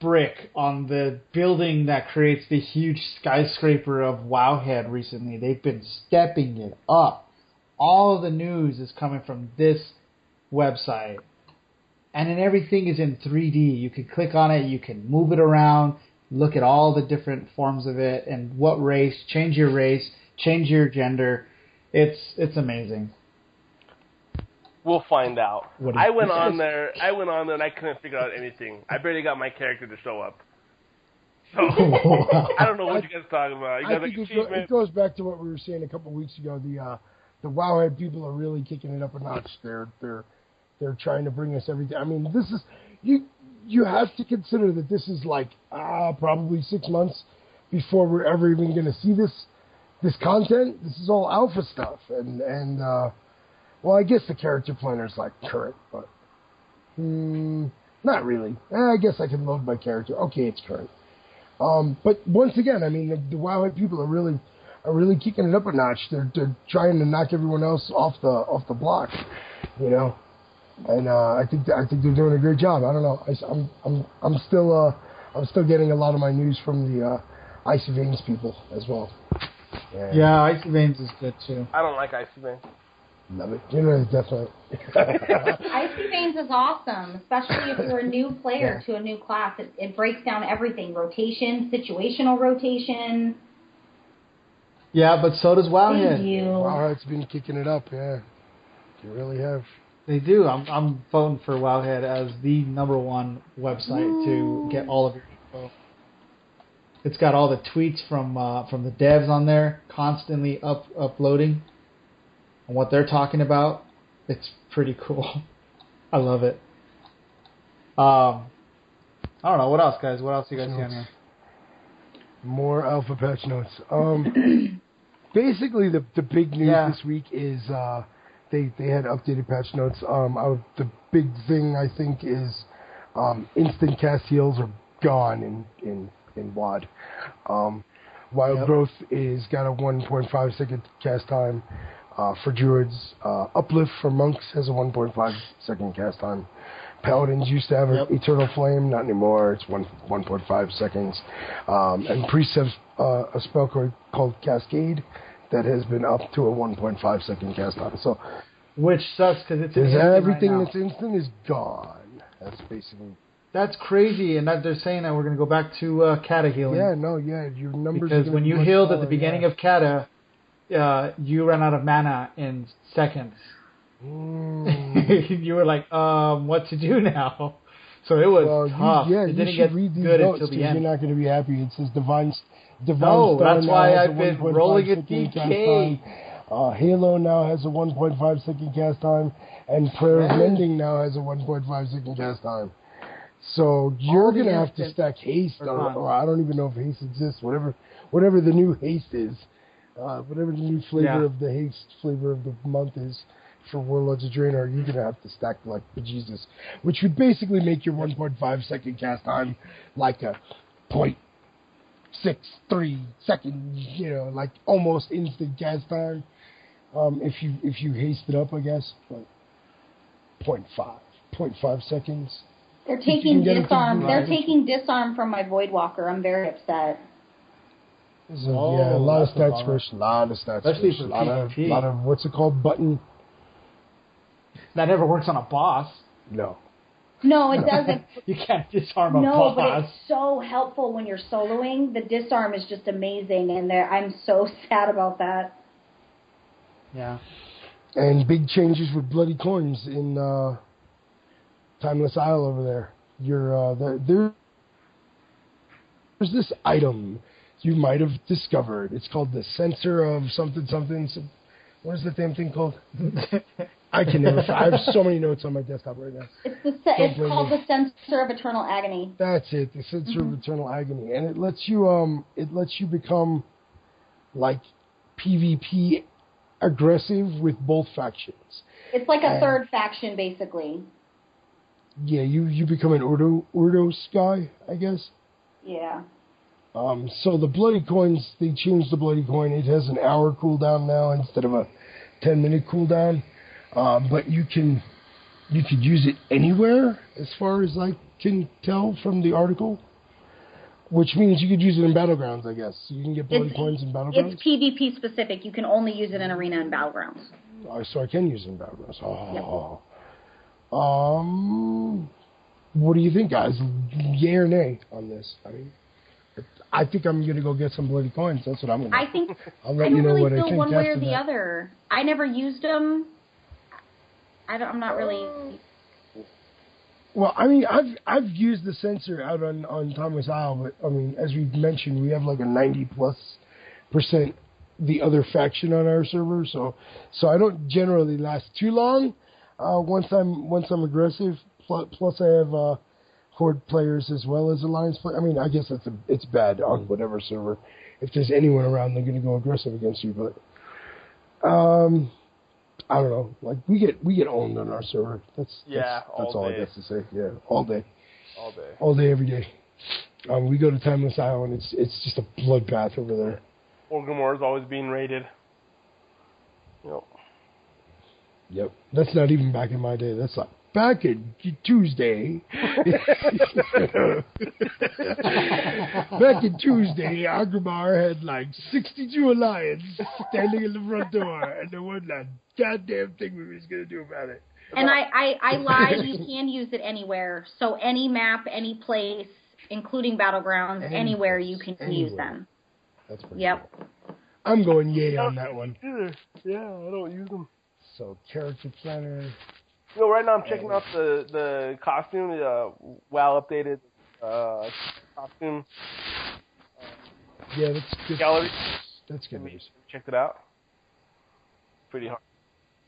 brick on the building that creates the huge skyscraper of Wowhead recently. They've been stepping it up. All of the news is coming from this website. And then everything is in 3D. You can click on it, you can move it around, look at all the different forms of it and what race, change your gender. It's amazing. We'll find out. I went on there and I couldn't figure out anything. I barely got my character to show up. So I don't know what you guys are talking about. You guys I think it goes back to what we were saying a couple of weeks ago. The Wowhead people are really kicking it up a notch. They're trying to bring us everything. I mean, this is you have to consider that this is like probably 6 months before we're ever even going to see this content. This is all alpha stuff, and well, I guess the character planner is like current, but not really. I guess I can load my character. Okay, it's current. But once again, I mean, the Wowhead people are really kicking it up a notch. They're trying to knock everyone else off the block, you know. And I think they're doing a great job. I don't know. I'm still getting a lot of my news from the Icy Veins people as well. Yeah, Icy Veins is good too. I don't like Icy Veins. Love it. You know, definitely. Icy Veins is awesome, especially if you're a new player to a new class. It breaks down everything: rotation, situational rotation. Yeah, but so does Wowhead. Wowhead's been kicking it up. Yeah, you really have. They do. I'm voting for Wowhead as the #1 website to get all of your info. It's got all the tweets from the devs on there, constantly uploading, and what they're talking about. It's pretty cool. I love it. I don't know what else, guys. What else do you guys see on here? More alpha patch notes. Basically, the big news this week is they had updated patch notes. The big thing I think is instant cast heals are gone in WoD. Wild Growth is got a 1.5 second cast time for druids. Uplift for monks has a 1.5 second cast time. Paladins used to have an Eternal Flame, not anymore. It's 1.5 seconds. And Priests have a spell called Cascade that has been up to a 1.5 second cast time. So, which sucks because it's instant everything right that's instant is gone. That's basically. That's crazy, and that they're saying that we're going to go back to kata healing. Your numbers. Because when you healed at the beginning of kata, you ran out of mana in seconds. You were like, what to do now? So it was tough. It didn't get good until the end. You're not going to be happy. It says Divine no, Star that's why I've been rolling a DK. Halo now has a 1.5 second cast time, and Prayer of Mending now has a 1.5 second cast time. So you're going to have to stack haste, or I don't even know if haste exists. Whatever the new haste is, whatever the new flavor of the haste flavor of the month is for Warlords of Draenor, you're going to have to stack like bejesus, which would basically make your 1.5 second cast time like a 0.63 second, you know, like almost instant cast time. If you haste it up, I guess, but 0.5 seconds. They're taking disarm. They're taking disarm from my Voidwalker. I'm very upset. A lot of stats first. A lot of stats first. Especially for PvP. A lot of what's it called? Button. That never works on a boss. No, it doesn't. You can't disarm a boss. No, but it's so helpful when you're soloing. The disarm is just amazing, and I'm so sad about that. Yeah. And big changes with bloody coins in Timeless Isle over there. There's this item you might have discovered. It's called the Sensor of something. What is the damn thing called? I can never. I have so many notes on my desktop right now. It's called the Sensor of Eternal Agony. That's it, the Sensor of Eternal Agony, and it lets you become like PvP aggressive with both factions. It's like a third faction, basically. Yeah, you become an Ordos guy, I guess. Yeah. So the Bloody Coins, they changed the Bloody Coin. It has an hour cooldown now instead of a 10-minute cooldown. But you could use it anywhere, as far as I can tell from the article. Which means you could use it in Battlegrounds, I guess. So you can get Bloody Coins in Battlegrounds? It's PvP specific. You can only use it in Arena and Battlegrounds. So I can use it in Battlegrounds. Oh. Yep. What do you think, guys? Yay or nay on this? I think I'm going to go get some Bloody Coins. That's what I'm going to do. I think I'll let you know what I think. I don't really feel one way or the other. I never used them. I'm not really... Well, I mean, I've used the sensor out on Thomas Isle, but I mean, as we mentioned, we have like a 90+% the other faction on our server, so I don't generally last too long. Once I'm aggressive, plus I have Horde players as well as Alliance players. I mean, I guess it's bad on whatever server. If there's anyone around, they're going to go aggressive against you. But I don't know. Like we get owned on our server. That's all I got to say. Yeah, all day, every day. We go to Timeless Isle and it's just a bloodbath over there. Orgrimmar is always being raided. Yep. That's not even back in my day. That's like back in Tuesday. Back in Tuesday, Orgrimmar had like 62 Alliance standing in the front door, and there wasn't a goddamn thing we was going to do about it. And I lied. You can use it anywhere. So any map, any place, including Battlegrounds, anywhere you can use them. That's pretty cool. I'm going yay on that one. Yeah, I don't use them. So, character planner. Right now I'm checking out the costume, the updated costume. Yeah, that's good. Gallery. That's good news. Checked it out. Pretty hard.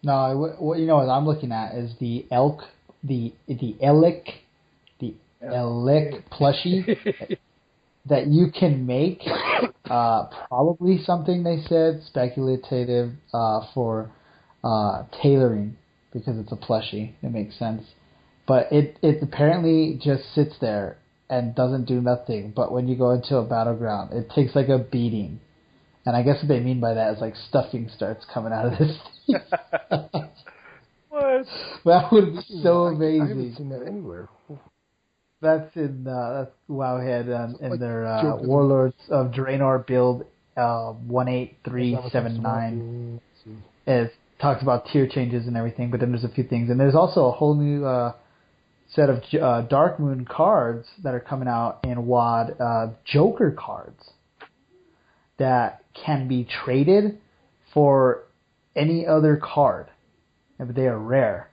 No, what I'm looking at is the Elk plushie that you can make. Probably something they said speculative for tailoring, because it's a plushie. It makes sense. But it apparently just sits there and doesn't do nothing. But when you go into a battleground, it takes like a beating. And I guess what they mean by that is like stuffing starts coming out of this thing. What? That would be so amazing. I haven't seen that anywhere. That's in that's Wowhead in their Warlords of Draenor build 18379. It talks about tier changes and everything, but then there's a few things. And there's also a whole new set of Dark Moon cards that are coming out in WoD, Joker cards that can be traded for any other card, but they are rare.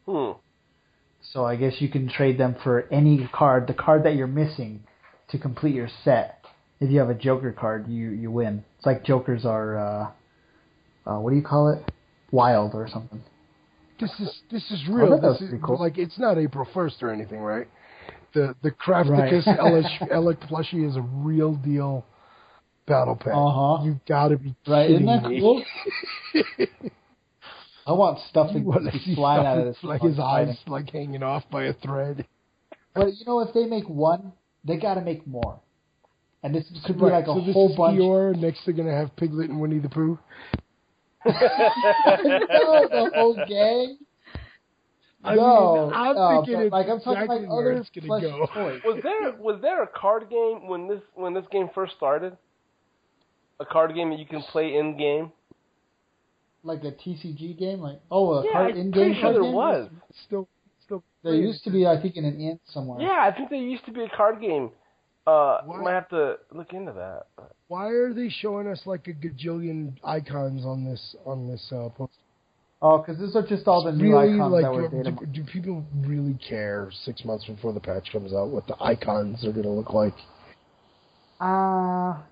So I guess you can trade them for any card, the card that you're missing to complete your set. If you have a Joker card, you win. It's like Jokers are, what do you call it? Wild or something. This is real. This is cool. Like, it's not April 1st or anything, right? The Crafticus Elec plushie is a real deal battle pack. You gotta be kidding me. Isn't that cool? I want stuffing to fly out of this. Like his eyes like hanging off by a thread. But if they make one, they gotta make more. And this could be like a whole bunch. Eeyore, next they're gonna have Piglet and Winnie the Pooh. The whole gang. I'm thinking it's I'm talking exactly like where other it's gonna go. toys. Was there a card game when this game first started? A card game that you can play in game? Like a TCG game? Card in-game pretty sure card there game? was. Still. There used to be, I think, in an inn somewhere. Yeah, I think there used to be a card game. You might have to look into that. Why are they showing us like a gajillion icons on this post? Oh, because these are just all the new icons that were data. Do people really care 6 months before the patch comes out what the icons are going to look like? I'm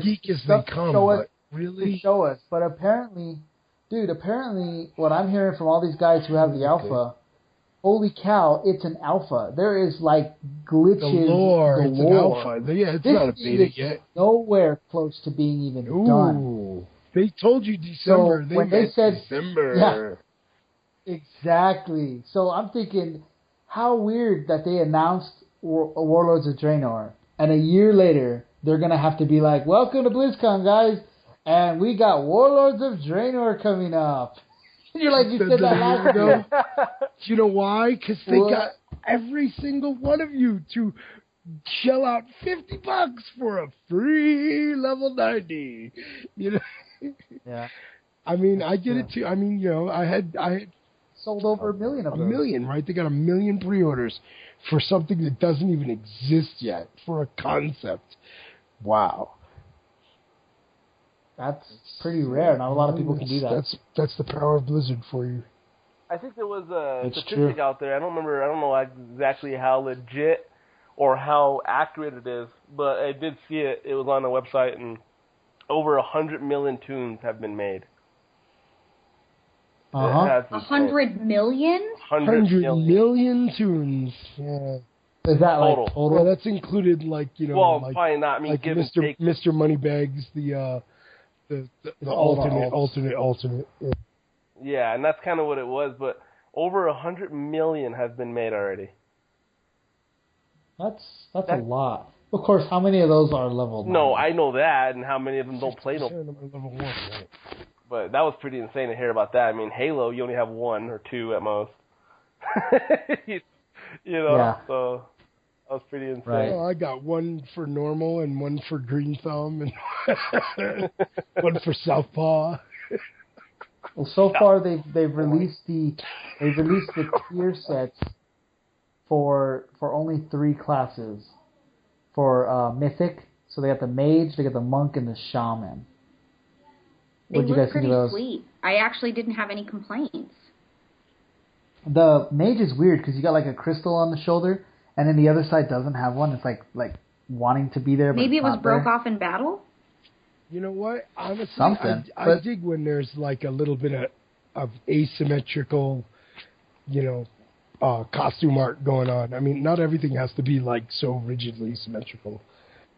geek as they come, but really? To show us. But apparently, what I'm hearing from all these guys who have the alpha, holy cow, it's an alpha. There is like glitches. The lore. It's an alpha. Yeah, it's not a beta yet. Nowhere close to being even done. They told you December. So when they said December. Yeah, exactly. So I'm thinking, how weird that they announced Warlords of Draenor, and a year later they're gonna have to be like, "Welcome to BlizzCon, guys, and we got Warlords of Draenor coming up." And you're like, you said that last year. You know why? Because they got every single one of you to shell out $50 for a free level 90. Yeah. I mean, I get it too. I mean, I had sold over 1 million of those. 1 million, right? They got 1 million pre-orders for something that doesn't even exist yet, for a concept. Wow. That's pretty rare. Not a lot of people can do that. That's the power of Blizzard for you. I think there was a It's statistic true. out there. I don't know exactly how legit or how accurate it is, but I did see it. It was on a website, and over 100 million tunes have been made. 100 million? 100 million tunes. Yeah. Is that Total. like total? Well, that's included, like, you know, Well, like, probably not. I mean, like give and Mr. take. Mr. Moneybags, the alternate. Yeah. Yeah, and that's kind of what it was. But over 100 million have been made already. That's a lot. Of course, how many of those are level 9? No, I know that, and how many of them don't play no. Level 1, right? But that was pretty insane to hear about that. I mean, Halo, you only have 1 or 2 at most. you know, Yeah. So that was pretty insane. Right. Well, I got 1 for normal and 1 for Green Thumb and 1 for Southpaw. Well, so far they've released the tier sets for only 3 classes. For Mythic, so they got the Mage, they got the Monk, and the Shaman. They What'd you look guys think pretty of those? sweet. I actually didn't have any complaints. The Mage is weird because you got like a crystal on the shoulder, and then the other side doesn't have one. It's like wanting to be there, but Maybe it's it was not broke there. off in battle? You know what? Honestly, Something, I dig when there's like a little bit of asymmetrical, you know, costume art going on. I mean, not everything has to be like so rigidly symmetrical.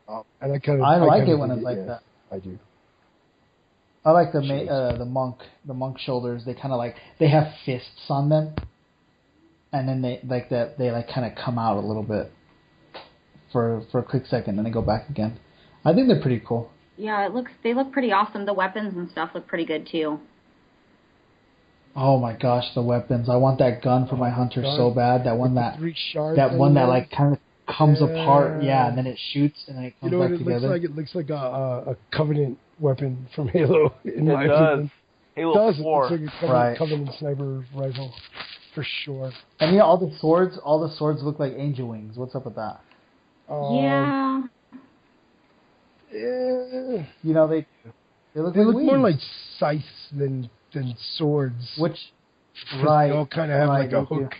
And I like it when it's like that. I do. I like the monk shoulders. They kind of like they have fists on them, and then they kind of come out a little bit for a quick second, and they go back again. I think they're pretty cool. Yeah, they look pretty awesome. The weapons and stuff look pretty good too. Oh my gosh, the weapons! I want that gun for my hunter so bad. That one that like kind of comes apart, yeah, and then it shoots and then it comes back together. It looks like a Covenant weapon from Halo. It does. Halo 4. It looks like a Covenant sniper rifle for sure. And all the swords look like angel wings. What's up with that? Yeah. Yeah. You know they look more like scythes than swords. Which they all kind of have like a hook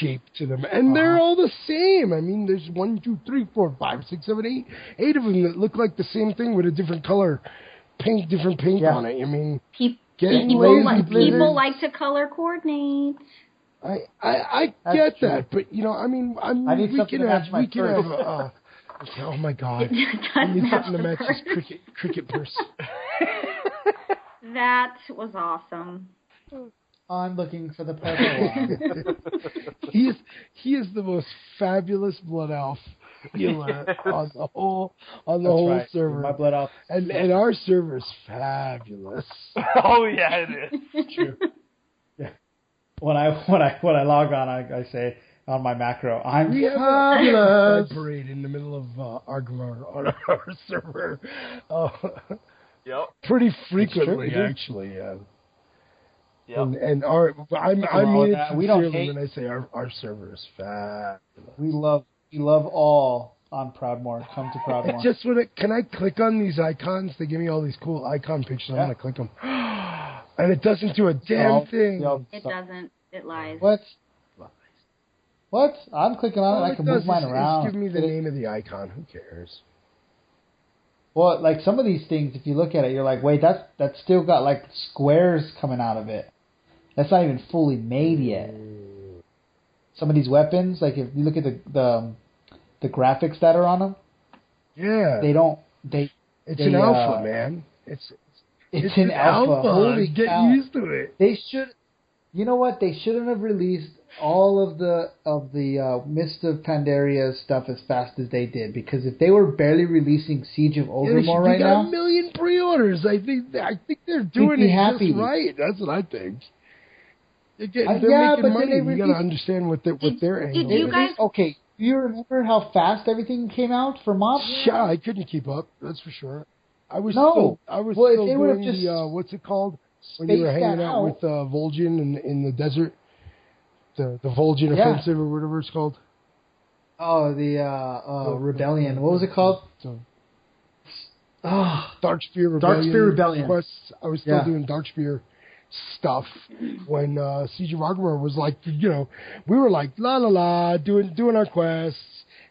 shape to them, and they're all the same. I mean, there's 1, 2, 3, 4, 5, 6, 7, 8 of them that look like the same thing with a different color, different paint on it. I mean, people like to color coordinate. I get that, but you know, I mean, we can have. Oh my God! I need something to match his cricket purse. That was awesome. I'm looking for the purple one. He is the most fabulous blood elf on the whole server. My blood elf, and our server is fabulous. Oh yeah, it is. True. Yeah. When I log on, I say on my macro, I'm fabulous. We have a parade in the middle of Argmar on our server. Yep. Pretty frequently, actually. Yeah. Yep. And I mean it sincerely when I say our server is fabulous. We love all on Proudmoore. Come to Proudmoore. Just can I click on these icons? They give me all these cool icon pictures. I'm gonna click them, and it doesn't do a damn thing. It doesn't. It lies. What? I'm clicking on it. I can move mine around. Just give me the name of the icon. Who cares? Well, like some of these things, if you look at it, you're like, wait, that's still got like squares coming out of it. That's not even fully made yet. Some of these weapons, like if you look at the graphics that are on them, it's an alpha, man. It's an alpha. Holy get cow. used to it. They should. You know what? They shouldn't have released all of the Mist of Pandaria stuff as fast as they did, because if they were barely releasing Siege of Orgrimmar right now, 1 million pre-orders. I think they're doing it just right. That's what I think. They're making money. You got to understand what their angle is. You guys? Okay, do you remember how fast everything came out for mobs? Yeah, I couldn't keep up. That's for sure. I was still doing the what's it called when you were hanging out with Vol'jin in the desert. The Vol'jin offensive or whatever it's called. Oh, the rebellion. What was it called? Darkspear Rebellion. Darkspear Rebellion. Quests. I was still doing Darkspear stuff when Siege of Argamar was like, we were like, la la la, doing our quests,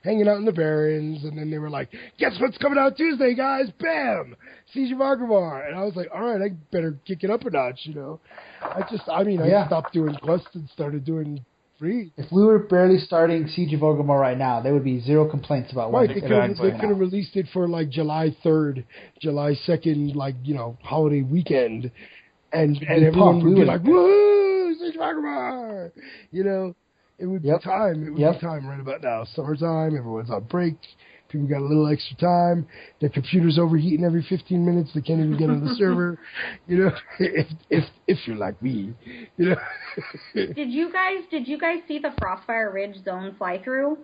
hanging out in the Barrens, and then they were like, guess what's coming out Tuesday, guys? Bam! Siege of Argamar. And I was like, all right, I better kick it up a notch, I stopped doing quests and started doing free. If we were barely starting Siege of Orgrimmar right now, there would be zero complaints about right. They could have released it for like July 3rd, July 2nd, holiday weekend, and everyone would be like, woohoo, Siege of Orgrimmar! It would be time. It would be time right about now. Summertime, everyone's on break. People got a little extra time. Their computer's overheating every 15 minutes. They can't even get on the server. If you're like me, Did you guys see the Frostfire Ridge zone fly through?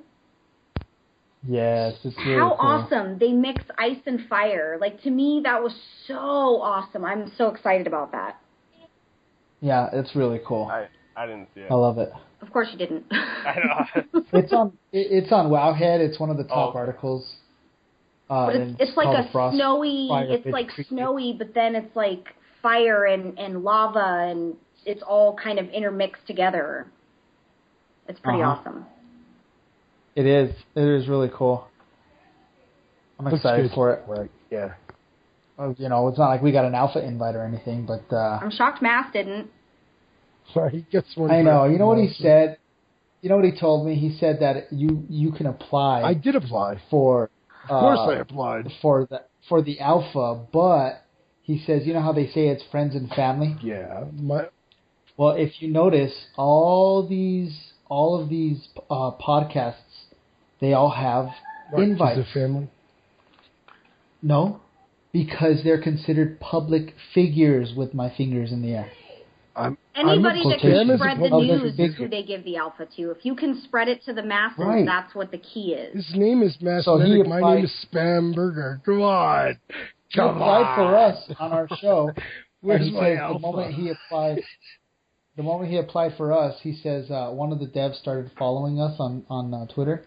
Yes, it's really How cool. awesome. They mix ice and fire. Like, to me, that was so awesome. I'm so excited about that. Yeah, it's really cool. I didn't see it. I love it. Of course you didn't. I know. It's on Wowhead. It's one of the top articles. But it's like a snowy. It's like snowy, but then it's like fire and lava, and it's all kind of intermixed together. It's pretty awesome. It is. It is really cool. I'm excited for it. Right. Yeah. It's not like we got an alpha invite or anything, but I'm shocked Mass didn't. Sorry, he gets one. I know. You know what he said? You know what he told me? He said that you can apply. I did apply. For of course I applied. For the alpha, but he says, you know how they say it's friends and family? Yeah. Well, if you notice, all of these podcasts, they all have invites. Is it family? No, because they're considered public figures with my fingers in the air. Anybody that can spread the news is who they give the alpha to. If you can spread it to the masses, that's what the key is. His name is Massmetic. My name is Spam Burger. Come on. He applied for us on our show. Where's my alpha? The moment he applied for us, he says one of the devs started following us on Twitter.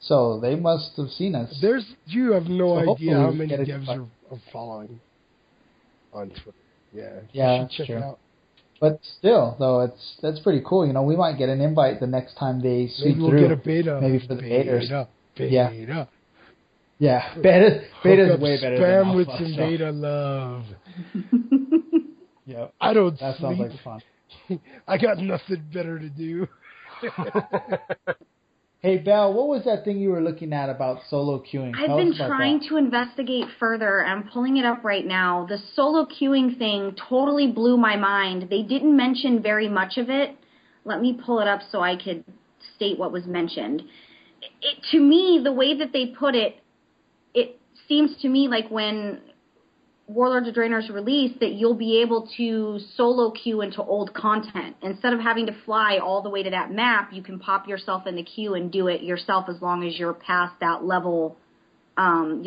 So they must have seen us. You have no idea how many devs are following on Twitter. Yeah, you should check it out. But still, though, that's pretty cool. We might get an invite the next time they sweep through. Maybe we'll get a beta. Maybe for the betas. Beta. Yeah, beta's way better than alpha. Spam with some beta love. Yeah, That sounds like fun. I got nothing better to do. Hey, Belle, what was that thing you were looking at about solo queuing? I've been trying to investigate further. I'm pulling it up right now. The solo queuing thing totally blew my mind. They didn't mention very much of it. Let me pull it up so I could state what was mentioned. To me, the way that they put it, it seems to me like when Warlords of Draenor's released that you'll be able to solo queue into old content. Instead of having to fly all the way to that map, you can pop yourself in the queue and do it yourself as long as you're past that level. Let's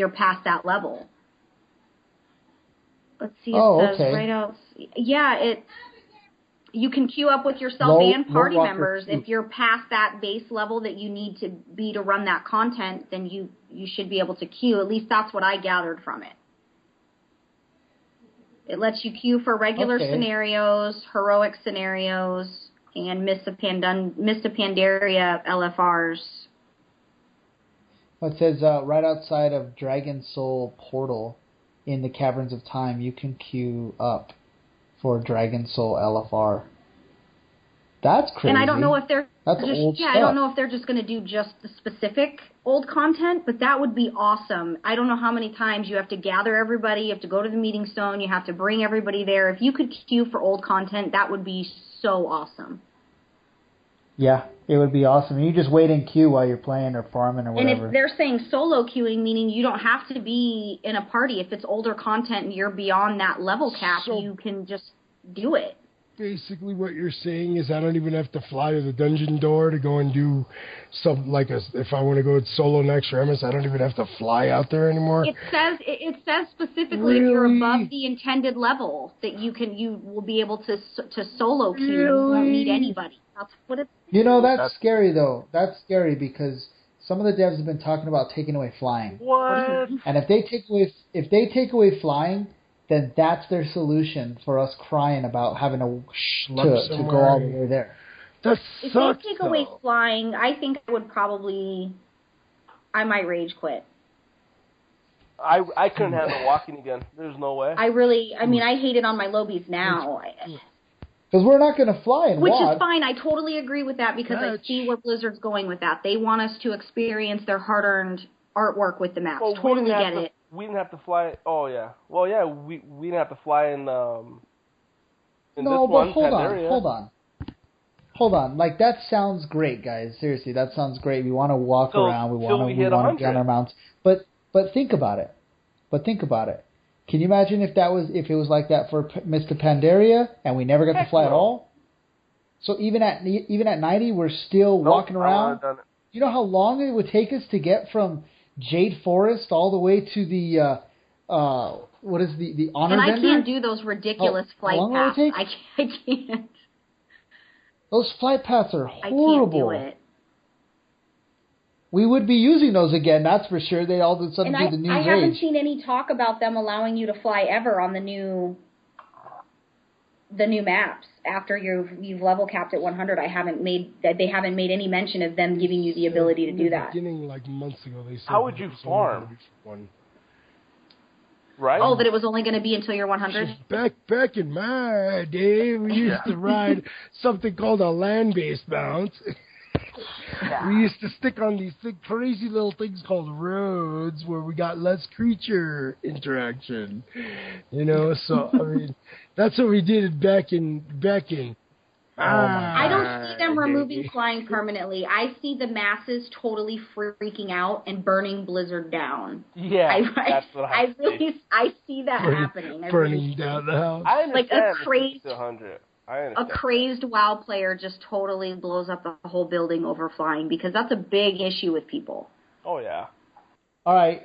see, it says right out. Yeah, you can queue up with yourself and party members. If you're past that base level that you need to be to run that content, then you should be able to queue. At least that's what I gathered from it. It lets you queue for regular scenarios, heroic scenarios, and Mists of Pandaria LFRs. Well, it says right outside of Dragon Soul Portal in the Caverns of Time, you can queue up for Dragon Soul LFR. That's crazy. And I don't know if they're old stuff. I don't know if they're just going to do just the specific old content, but that would be awesome. I don't know how many times you have to gather everybody, you have to go to the meeting stone, you have to bring everybody there. If you could queue for old content, that would be so awesome. Yeah, it would be awesome. You just wait in queue while you're playing or farming or whatever. And if they're saying solo queuing, meaning you don't have to be in a party. If it's older content and you're beyond that level cap, you can just do it. Basically what you're saying is I don't even have to fly to the dungeon door to go and do something if I want to go solo next Remus, I don't even have to fly out there anymore. It says specifically if you're above the intended level that you will be able to solo queue. You won't need anybody. That's what it's. That's scary though. That's scary because some of the devs have been talking about taking away flying. What? And if they take away flying, then that's their solution for us crying about having to go all the way there. That if sucks, they take away flying, I think I might rage quit. I couldn't handle walking again. There's no way. I hate it on my lobies now. Because we're not going to fly and Which walk. is fine. I totally agree with that because I see where Blizzard's going with that. They want us to experience their hard-earned artwork with the maps. Totally get it. We didn't have to fly. Oh, yeah. Well, yeah, we didn't have to fly in this one, Pandaria. Hold on. Like, that sounds great, guys. Seriously, that sounds great. We want to walk around. We want to be on our mounts. But think about it. Can you imagine if it was like that for Mr. Pandaria and we never got to fly at all? So even at 90, we're still walking around. You know how long it would take us to get from Jade Forest all the way to the what is the honor vendor? And I can't do those ridiculous flight paths. I can't. Those flight paths are horrible. I can't do it. We would be using those again, that's for sure. They all of a sudden do the new I haven't seen any talk about them allowing you to fly ever on the new maps. After you've level capped at 100, they haven't made any mention of them giving you the ability to do that. Beginning like months ago, they said. How would you farm? Right? Oh, that it was only going to be until you're 100? Back in my day, we used to ride something called a land-based mount. We used to stick on these crazy little things called roads where we got less creature interaction. So, I mean, that's what we did back in. I don't see them removing flying permanently. I see the masses totally freaking out and burning Blizzard down. Yeah, that's what I see that happening. Burning down the house. I understand. Like a crazed 100. A crazed WoW player just totally blows up the whole building over flying because that's a big issue with people. Oh, yeah. All right,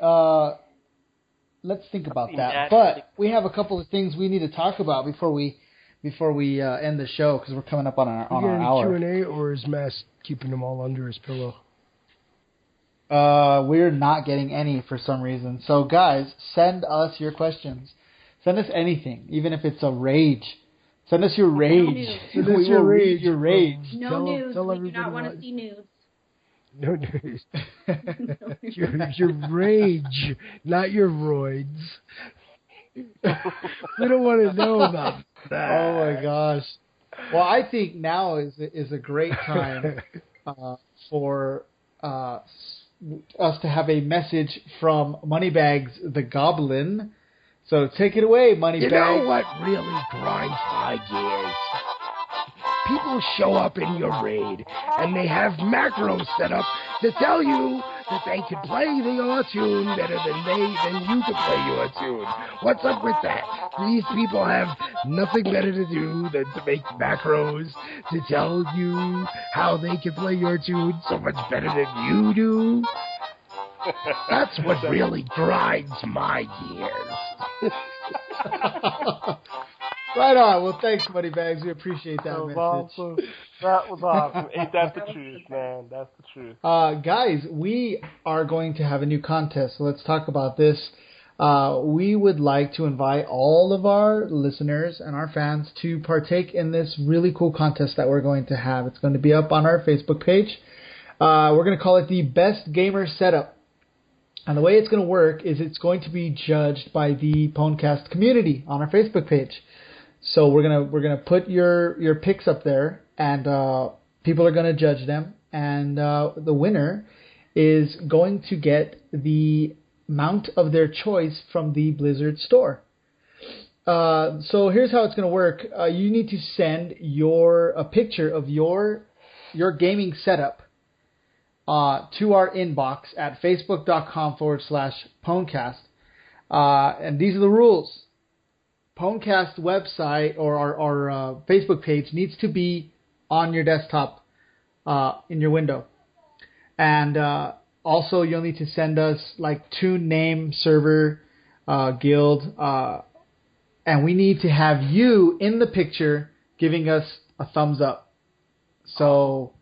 let's think about that. But we have a couple of things we need to talk about before we end the show because we're coming up on our hour. Q&A, or is Mass keeping them all under his pillow? We're not getting any for some reason. So, guys, send us your questions. Send us anything, even if it's a rage. Send us your rage. Send us your rage. Your rage. No nudes. We do not want to see nudes. No nudes. Your rage, not your roids. We don't want to know about that. Oh my gosh. Well, I think now is a great time for us to have a message from Moneybags the Goblin. So take it away, Moneybags. You know what really grinds my gears? People show up in your raid, and they have macros set up to tell you that they can play the Auto-Tune better than you can play your Auto-Tune. What's up with that? These people have nothing better to do than to make macros to tell you how they can play your tune so much better than you do. That's what really grinds my gears. Right on. Well, thanks, Moneybags. We appreciate that message. Awesome. That was awesome. Ain't that the truth, man? That's the truth. Guys, we are going to have a new contest. So let's talk about this. We would like to invite all of our listeners and our fans to partake in this really cool contest that we're going to have. It's going to be up on our Facebook page. We're going to call it the Best Gamer Setup. And the way it's going to work is it's going to be judged by the PWNcast community on our Facebook page. So we're gonna put your picks up there, and people are gonna judge them, and the winner is going to get the mount of their choice from the Blizzard store. So here's how it's gonna work. You need to send a picture of your gaming setup to our inbox at facebook.com/PWNcast. And these are the rules. PWNcast website or our Facebook page needs to be on your desktop in your window. And also you'll need to send us like tune name, server, guild, and we need to have you in the picture giving us a thumbs up. So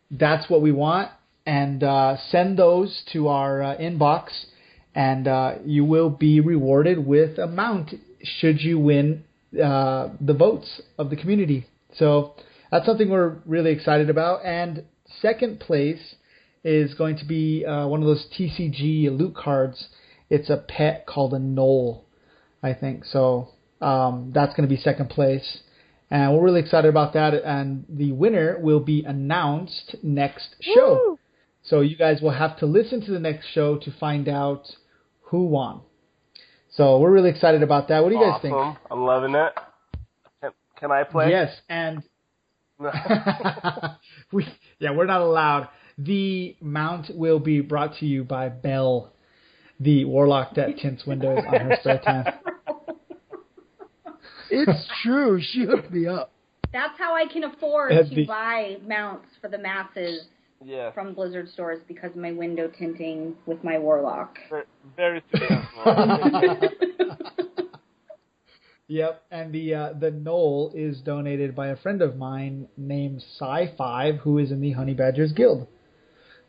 that's what we want. And send those to our inbox. and you will be rewarded with a mount should you win the votes of the community. So that's something we're really excited about. And second place is going to be one of those TCG loot cards. It's a pet called a Knoll, I think. So that's going to be second place. And we're really excited about that. And the winner will be announced next show. Woo! So you guys will have to listen to the next show to find out who won. So we're really excited about that. What do you guys think? Awesome. I'm loving it. Can I play? Yes, and we're not allowed. The mount will be brought to you by Belle, the warlock that tints windows on her spare time. It's true. She hooked me up. That's how I can afford to buy mounts for the masses from Blizzard stores, because of my window tinting with my warlock. Very successful. Yep, and the Knoll is donated by a friend of mine named Sci5, who is in the Honey Badgers Guild.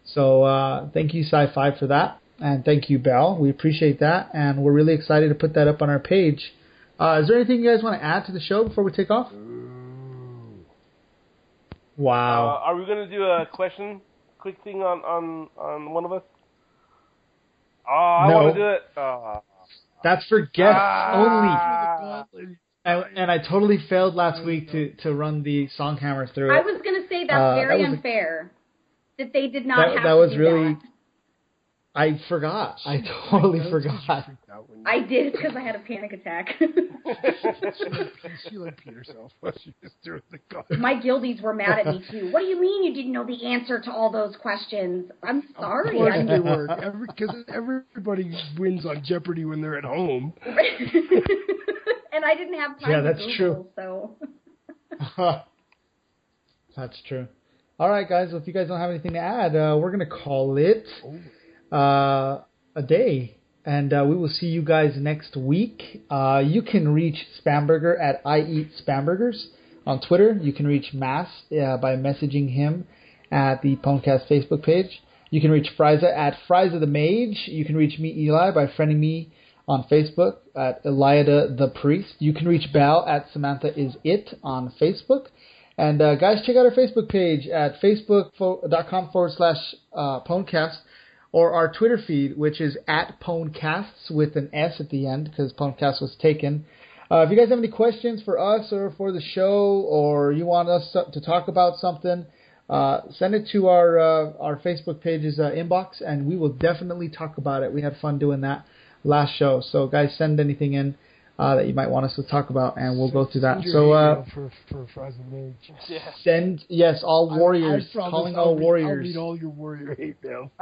So thank you, Sci5, for that, and thank you, Belle. We appreciate that, and we're really excited to put that up on our page. Is there anything you guys want to add to the show before we take off? Wow. Are we going to do a quick thing on one of us? Oh, I want to do it. That's for guests only. And I totally failed last week to run the Songhammer through it. I was going to say that's very unfair that they did not have that was to do really. that. I forgot. I totally forgot. I did because I had a panic attack. She like peed herself while she was doing the call. My guildies were mad at me too. What do you mean you didn't know the answer to all those questions? I'm sorry. Of course they were. Because everybody wins on Jeopardy when they're at home. And I didn't have time to that's Google, true. So. That's true. All right, guys. Well, if you guys don't have anything to add, we're going to call it a day. And we will see you guys next week. You can reach Spamberger at I Eat Spambergers on Twitter. You can reach Mass by messaging him at the PWNcast Facebook page. You can reach Friza at Friza the Mage. You can reach me, Eli, by friending me on Facebook at Eliada the Priest. You can reach Belle at Samantha Is It on Facebook. And guys, check out our Facebook page at facebook.com/PWNcast. Or our Twitter feed, which is at PWNcasts with an S at the end, because PWNcast was taken. If you guys have any questions for us or for the show, or you want us to talk about something, send it to our Facebook page's inbox, and we will definitely talk about it. We had fun doing that last show. So, guys, send anything in that you might want us to talk about, and we'll go through that. So, for Frozen Mage. Send, all warriors, calling all warriors. I'll read all your warrior hate mail.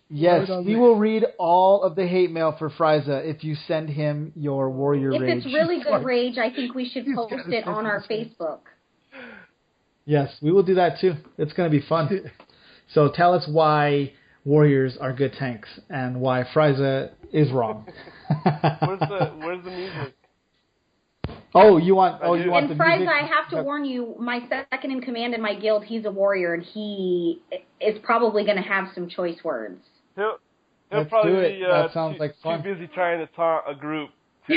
Yes, we will read all of the hate mail for Friza if you send him your warrior rage. If it's really good rage, I think we should post it on our Facebook. Yes, we will do that too. It's going to be fun. So tell us why warriors are good tanks and why Friza is wrong. Where's the music? You want the music? And Friza, I have to warn you, my second in command in my guild, he's a warrior, and he is probably going to have some choice words. He'll probably be that sounds like fun. Too busy trying to taunt a group to...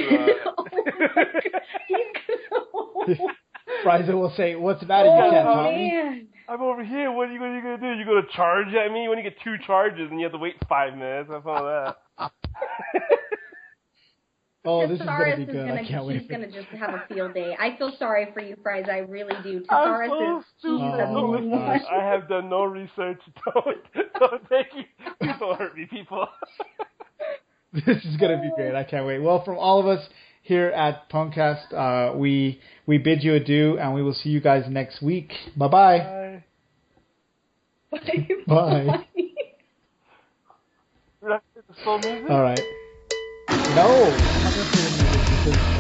Friza will say, "What's the matter? You can't taunt me." I'm over here. What are you going to do? You going to charge at me? When you get 2 charges and you have to wait 5 minutes. Have fun with that. This is going to be good. I can't wait. He's going to just have a field day. I feel sorry for you, Friza. I really do. I'm so stupid. I have done no research. Don't take you. Please don't hurt me, people. This is going to be great. I can't wait. Well, from all of us here at PWNcast, we bid you adieu, and we will see you guys next week. Bye-bye. Bye. Bye. All right. No, I'm not going to play the music because